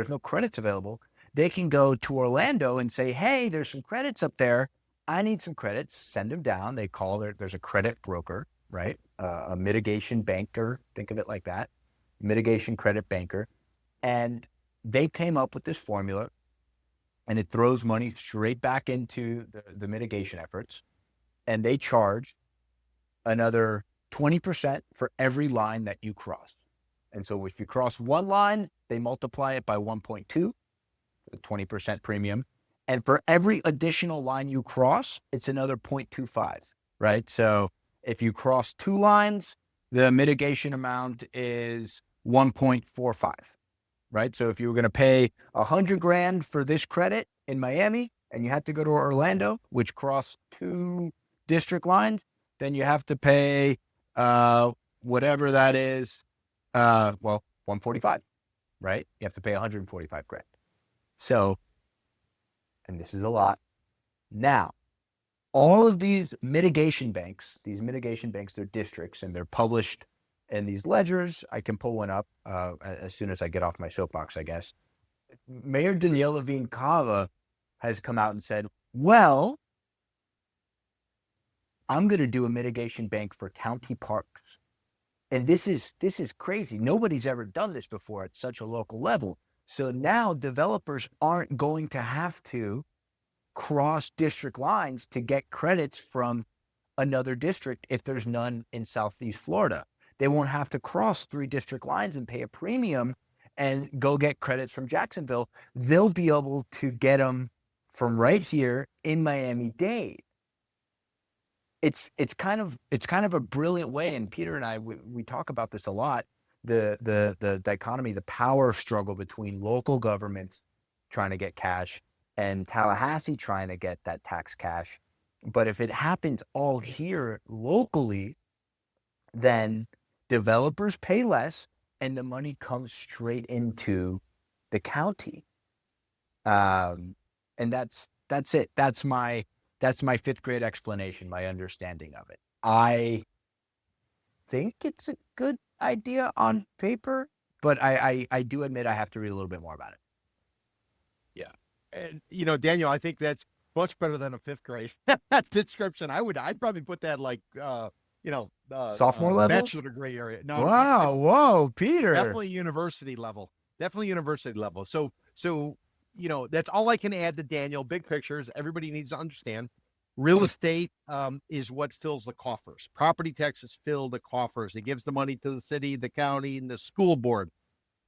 no credits available, they can go to Orlando and say, hey, there's some credits up there. I need some credits. Send them down. They call there's a credit broker, right? A mitigation banker. Think of it like that. Mitigation credit banker. And they came up with this formula, and it throws money straight back into the mitigation efforts. And they charge another 20% for every line that you cross. And so if you cross one line, they multiply it by 1.2, 20% premium. And for every additional line you cross, it's another 0.25, right? So if you cross 2 lines, the mitigation amount is 1.45. Right? So if you were going to pay $100,000 for this credit in Miami and you had to go to Orlando, which cross 2 district lines, then you have to pay whatever that is. 145, right? You have to pay $145,000. So, and this is a lot. Now, all of these mitigation banks, they're districts, and they're published in these ledgers. I can pull one up as soon as I get off my soapbox, I guess. Mayor Daniel Hernandez has come out and said, well, I'm going to do a mitigation bank for county parks. And this is crazy. Nobody's ever done this before at such a local level. So now developers aren't going to have to cross district lines to get credits from another district if there's none in Southeast Florida. They won't have to cross 3 district lines and pay a premium and go get credits from Jacksonville. They'll be able to get them from right here in Miami-Dade. It's kind of a brilliant way, and Peter and I we talk about this a lot. The dichotomy, the power struggle between local governments trying to get cash and Tallahassee trying to get that tax cash. But if it happens all here locally, then developers pay less and the money comes straight into the county. And that's it. That's my fifth grade explanation, my understanding of it. I think it's a good idea on paper, but I do admit I have to read a little bit more about it. Yeah. And, Daniel, I think that's much better than a fifth grade description. I'd probably put that like, Sophomore level? bachelor degree area. No, Wow. Whoa, Peter. definitely university level. Definitely university level. So, that's all I can add to Daniel. Big pictures. Everybody needs to understand. Real estate is what fills the coffers. Property taxes fill the coffers. It gives the money to the city, the county, and the school board.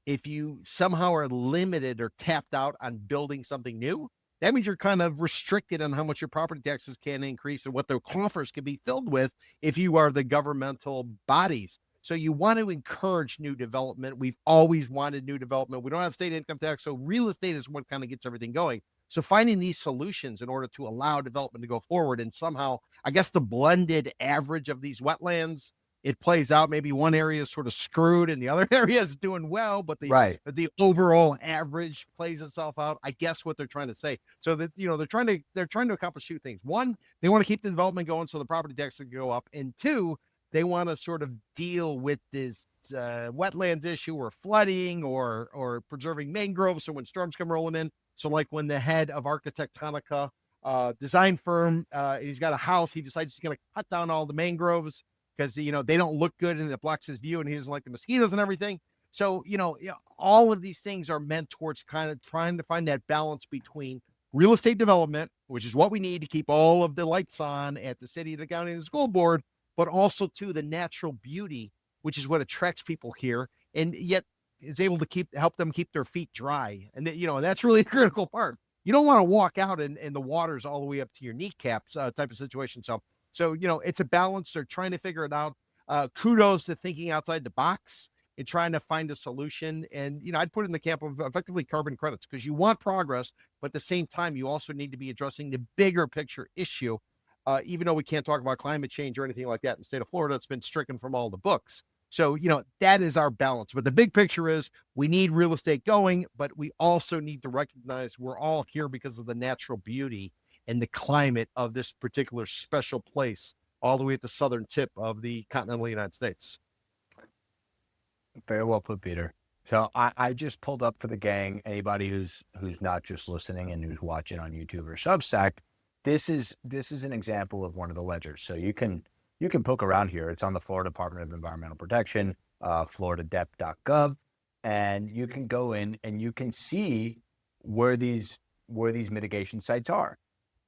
If you somehow are limited or tapped out on building something new, that means you're kind of restricted on how much your property taxes can increase and what their coffers can be filled with if you are the governmental bodies. So you want to encourage new development. We've always wanted new development. We don't have state income tax, so real estate is what kind of gets everything going. So finding these solutions in order to allow development to go forward, and somehow, I guess the blended average of these wetlands, it plays out. Maybe one area is sort of screwed and the other area is doing well, but the overall average plays itself out. I guess what they're trying to say. So that they're trying to accomplish two things. One, they want to keep the development going so the property taxes can go up, and two, they want to sort of deal with this wetlands issue or flooding or preserving mangroves. So when storms come rolling in, so like when the head of Architectonica design firm, he's got a house, he decides he's going to cut down all the mangroves because they don't look good and it blocks his view, and he doesn't like the mosquitoes and everything. So all of these things are meant towards kind of trying to find that balance between real estate development, which is what we need to keep all of the lights on at the city, the county, and the school board, but also to the natural beauty, which is what attracts people here, and yet is able to help them keep their feet dry. And that's really the critical part. You don't want to walk out and the water's all the way up to your kneecaps type of situation. So it's a balance. They're trying to figure it out. Kudos to thinking outside the box and trying to find a solution. And I'd put it in the camp of effectively carbon credits, because you want progress, but at the same time, you also need to be addressing the bigger picture issue. Even though we can't talk about climate change or anything like that in the state of Florida, it's been stricken from all the books. So, that is our balance. But the big picture is we need real estate going, but we also need to recognize we're all here because of the natural beauty and the climate of this particular special place all the way at the southern tip of the continental United States. Very well put, Peter. So I just pulled up for the gang, anybody who's not just listening and who's watching on YouTube or Substack. This is an example of one of the ledgers. So you can poke around here. It's on the Florida Department of Environmental Protection, floridadep.gov, and you can go in and you can see where these mitigation sites are.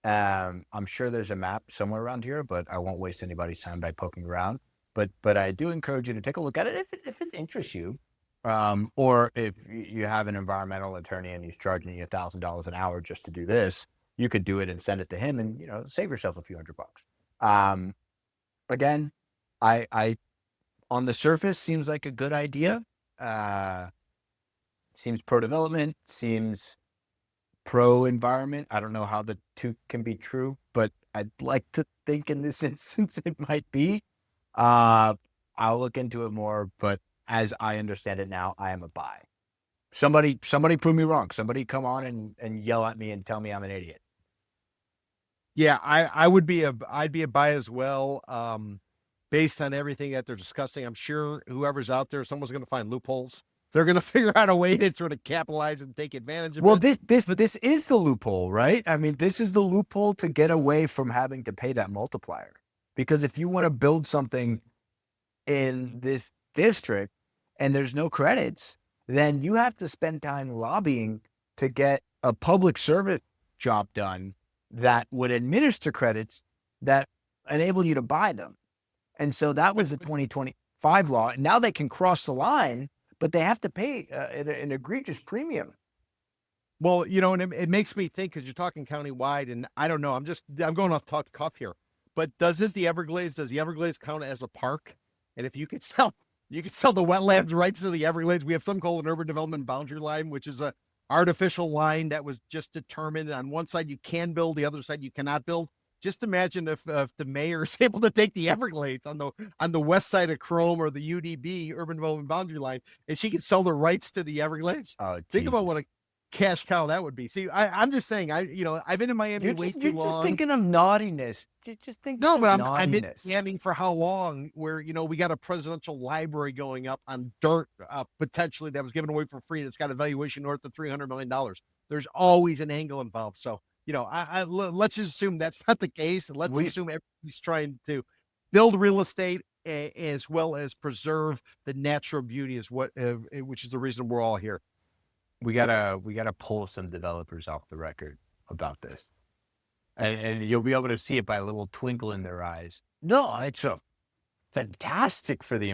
I'm sure there's a map somewhere around here, but I won't waste anybody's time by poking around. But I do encourage you to take a look at it if it interests you, or if you have an environmental attorney and he's charging you $1,000 an hour just to do this, you could do it and send it to him and save yourself a few $100. Again, I on the surface seems like a good idea. Seems pro-development, seems pro-environment. I don't know how the two can be true, but I'd like to think in this instance it might be. I'll look into it more, but as I understand it now, I am a buy. Somebody prove me wrong. Somebody come on and yell at me and tell me I'm an idiot. Yeah, I'd be a buy as well. Based on everything that they're discussing, I'm sure whoever's out there, someone's going to find loopholes. They're going to figure out a way to sort of capitalize and take advantage of it. Well, this is the loophole, right? I mean, this is the loophole to get away from having to pay that multiplier. Because if you want to build something in this district and there's no credits, then you have to spend time lobbying to get a public service job done that would administer credits that enable you to buy them. And so that was the 2025 law. And now they can cross the line, but they have to pay an egregious premium. Well, and it makes me think because you're talking county-wide, and I don't know. I'm going off the cuff here, but does the Everglades count as a park? And if you could sell the wetlands rights to the Everglades. We have something called an urban development boundary line, which is a artificial line that was just determined. On one side you can build, the other side you cannot build. Just imagine if the mayor is able to take the Everglades on the west side of Chrome or the UDB urban development boundary line, and she could sell the rights to the Everglades. Oh, Think about what Jesus. a cash cow that would be. See, I'm just saying, I've been in Miami way You're too just long. thinking of naughtiness. Just thinking No, of but I've been naughtiness. Miami for how long? Where we got a presidential library going up on dirt, potentially that was given away for free. That's got a valuation north of $300 million. There's always an angle involved. So let's just assume that's not the case, and let's assume everybody's trying to build real estate as well as preserve the natural beauty, which is the reason we're all here. We gotta pull some developers off the record about this, and you'll be able to see it by a little twinkle in their eyes. No, it's a fantastic for the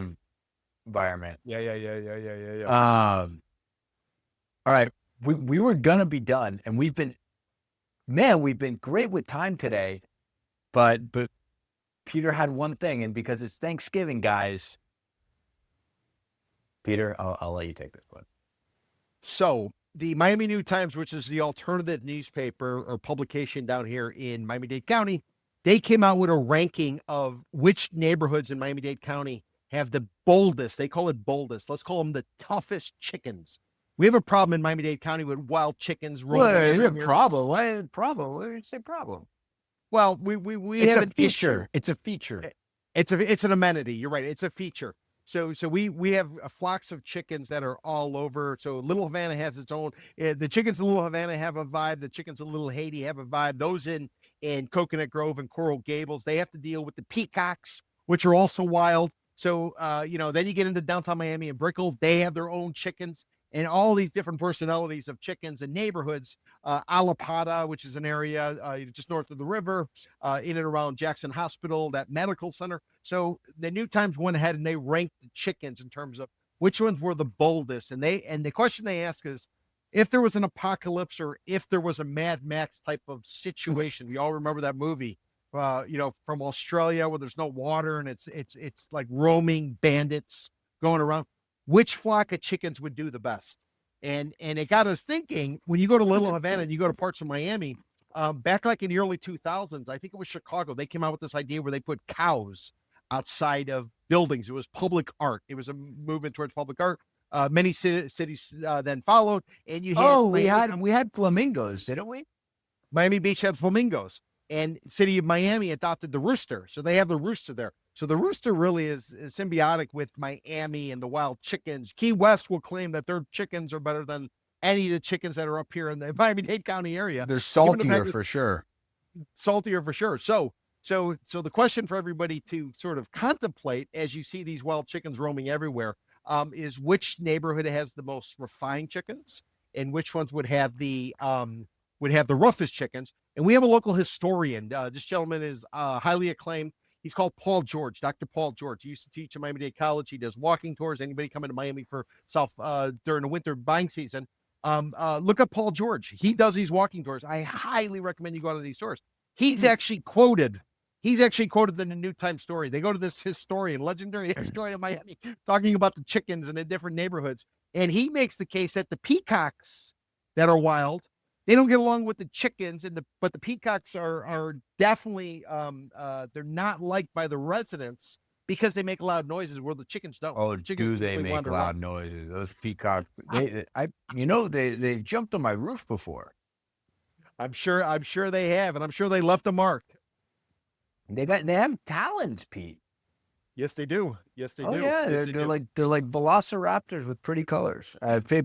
environment. Yeah. All right, we were gonna be done, and we've been great with time today, but Peter had one thing, and because it's Thanksgiving, guys. Peter, I'll let you take this one. So the Miami New Times, which is the alternative newspaper or publication down here in Miami-Dade County, they came out with a ranking of which neighborhoods in Miami-Dade County have the boldest. They call it boldest. Let's call them the toughest chickens. We have a problem in Miami-Dade County with wild chickens roaming everywhere. Problem? What problem? What did you say problem? Well, we It's have a an feature. issue. It's a feature. It's an amenity. You're right. It's a feature. So we have flocks of chickens that are all over. So Little Havana has its own. The chickens in Little Havana have a vibe. The chickens in Little Haiti have a vibe. Those in Coconut Grove and Coral Gables, they have to deal with the peacocks, which are also wild. So then you get into downtown Miami and Brickell. They have their own chickens and all these different personalities of chickens and neighborhoods. Alapata, which is an area just north of the river, in and around Jackson Hospital, that medical center. So the New Times went ahead and they ranked the chickens in terms of which ones were the boldest. And the question they ask is, if there was an apocalypse or if there was a Mad Max type of situation, we all remember that movie, from Australia where there's no water and it's like roaming bandits going around. Which flock of chickens would do the best? And it got us thinking, when you go to Little Havana and you go to parts of Miami, back like in the early 2000s, I think it was Chicago, they came out with this idea where they put cows outside of buildings. It was public art. It was a movement towards public art. Many cities then followed, and you had we had flamingos, didn't we? Miami Beach had flamingos, and city of Miami adopted the rooster. So they have the rooster there. So the rooster really is symbiotic with Miami and the wild chickens. Key West will claim that their chickens are better than any of the chickens that are up here in the Miami-Dade County area. They're saltier for sure. Saltier for sure. So the question for everybody to sort of contemplate as you see these wild chickens roaming everywhere is which neighborhood has the most refined chickens and which ones would have the roughest chickens. And we have a local historian. This gentleman is highly acclaimed. He's called Paul George, Dr. Paul George. He used to teach at Miami-Dade College. He does walking tours. Anybody coming to Miami for during the winter buying season, look up Paul George. He does these walking tours. I highly recommend you go to these tours. He's actually quoted in the New Times story. They go to this legendary historian of Miami, talking about the chickens in the different neighborhoods. And he makes the case that the peacocks that are wild, they don't get along with the chickens, but the peacocks are definitely they're not liked by the residents because they make loud noises where the chickens don't. Oh, do they make loud noises? Those peacocks, they jumped on my roof before. I'm sure they have, and I'm sure they left a mark. They have talons, Pete. Yes, they do. Oh, yeah, they're like velociraptors with pretty colors.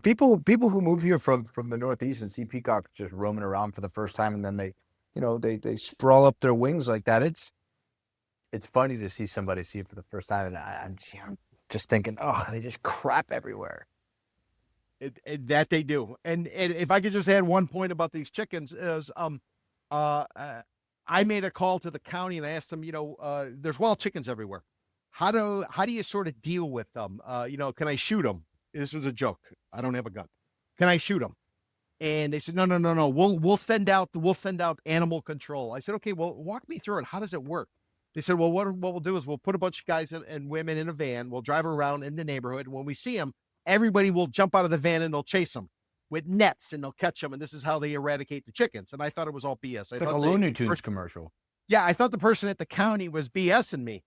People who move here from the Northeast and see peacocks just roaming around for the first time, and then they sprawl up their wings like that. It's funny to see somebody see it for the first time, and I'm just thinking, oh, they just crap everywhere. That they do. And if I could just add one point about these chickens is, I made a call to the county and I asked them, there's wild chickens everywhere. How do you sort of deal with them? Can I shoot them? This was a joke. I don't have a gun. Can I shoot them? And they said, no. We'll send out animal control. I said, okay, well, walk me through it. How does it work? They said, well, what we'll do is we'll put a bunch of guys and women in a van. We'll drive around in the neighborhood. And when we see them, everybody will jump out of the van and they'll chase them with nets and they'll catch them. And this is how they eradicate the chickens. And I thought it was all BS. I Like a thought Looney Tunes commercial. yeah, I thought the person at the county was BSing me.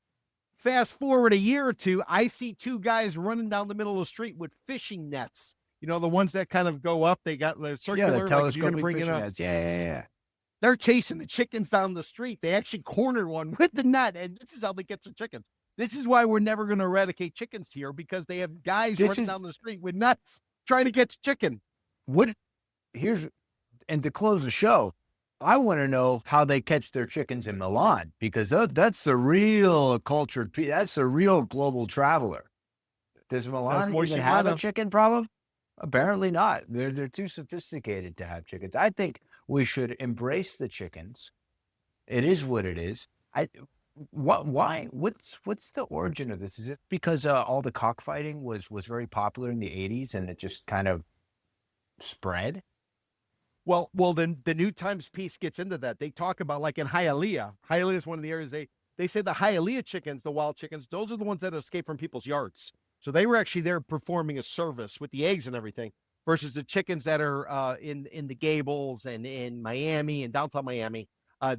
Fast forward a year or two, I see two guys running down the middle of the street with fishing nets. You know, the ones that kind of go up. They got the circular. Yeah, the like telescopic bring fishing it up. nets. Yeah. They're chasing the chickens down the street. They actually cornered one with the net, and this is how they get the chickens. This is why we're never going to eradicate chickens here, because they have guys running down the street with nuts trying to catch chicken. And to close the show, I want to know how they catch their chickens in Milan, because that's the real cultured, that's the real global traveler. Does Milan even have a chicken problem? Apparently not. They're too sophisticated to have chickens. I think we should embrace the chickens. It is what it is. Why? What's the origin of this? Is it because all the cockfighting was very popular in the 80s and it just kind of spread? Well, then the New Times piece gets into that. They talk about, like, in Hialeah. Hialeah is one of the areas they say the Hialeah chickens, the wild chickens, those are the ones that escape from people's yards. So they were actually there performing a service with the eggs and everything, versus the chickens that are in the Gables and in Miami and downtown Miami.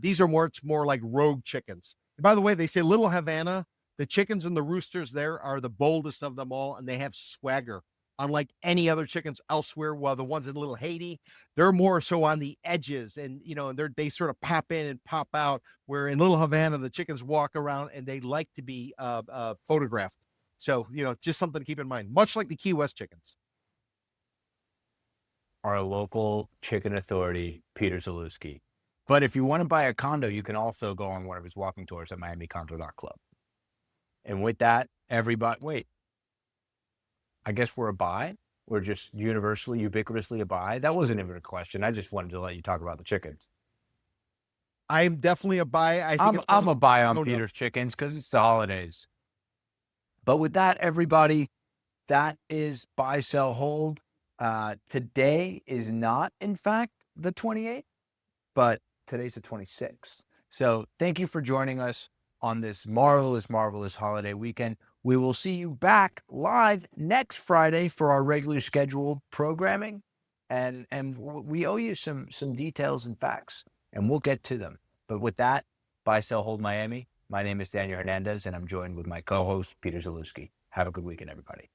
These are more like rogue chickens. And by the way, they say Little Havana, the chickens and the roosters there are the boldest of them all, and they have swagger. Unlike any other chickens elsewhere, while the ones in Little Haiti, they're more so on the edges, and they sort of pop in and pop out. Where in Little Havana, the chickens walk around and they like to be photographed. So, just something to keep in mind, much like the Key West chickens. Our local chicken authority, Peter Zalewski. But if you want to buy a condo, you can also go on one of his walking tours at Miami Condo Club. And with that, everybody, I guess we're a buy. We're just ubiquitously a buy. That wasn't even a question. I just wanted to let you talk about the chickens. I'm definitely a buy. I'm a buy on Peter's chickens because it's the holidays. But with that, everybody, that is buy, sell, hold. Today is not, in fact, the 28th, but today's the 26th. So thank you for joining us on this marvelous, marvelous holiday weekend. We will see you back live next Friday for our regularly scheduled programming. And we owe you some details and facts, and we'll get to them. But with that, buy, sell, hold Miami. My name is Daniel Hernandez, and I'm joined with my co-host, Peter Zalewski. Have a good weekend, everybody.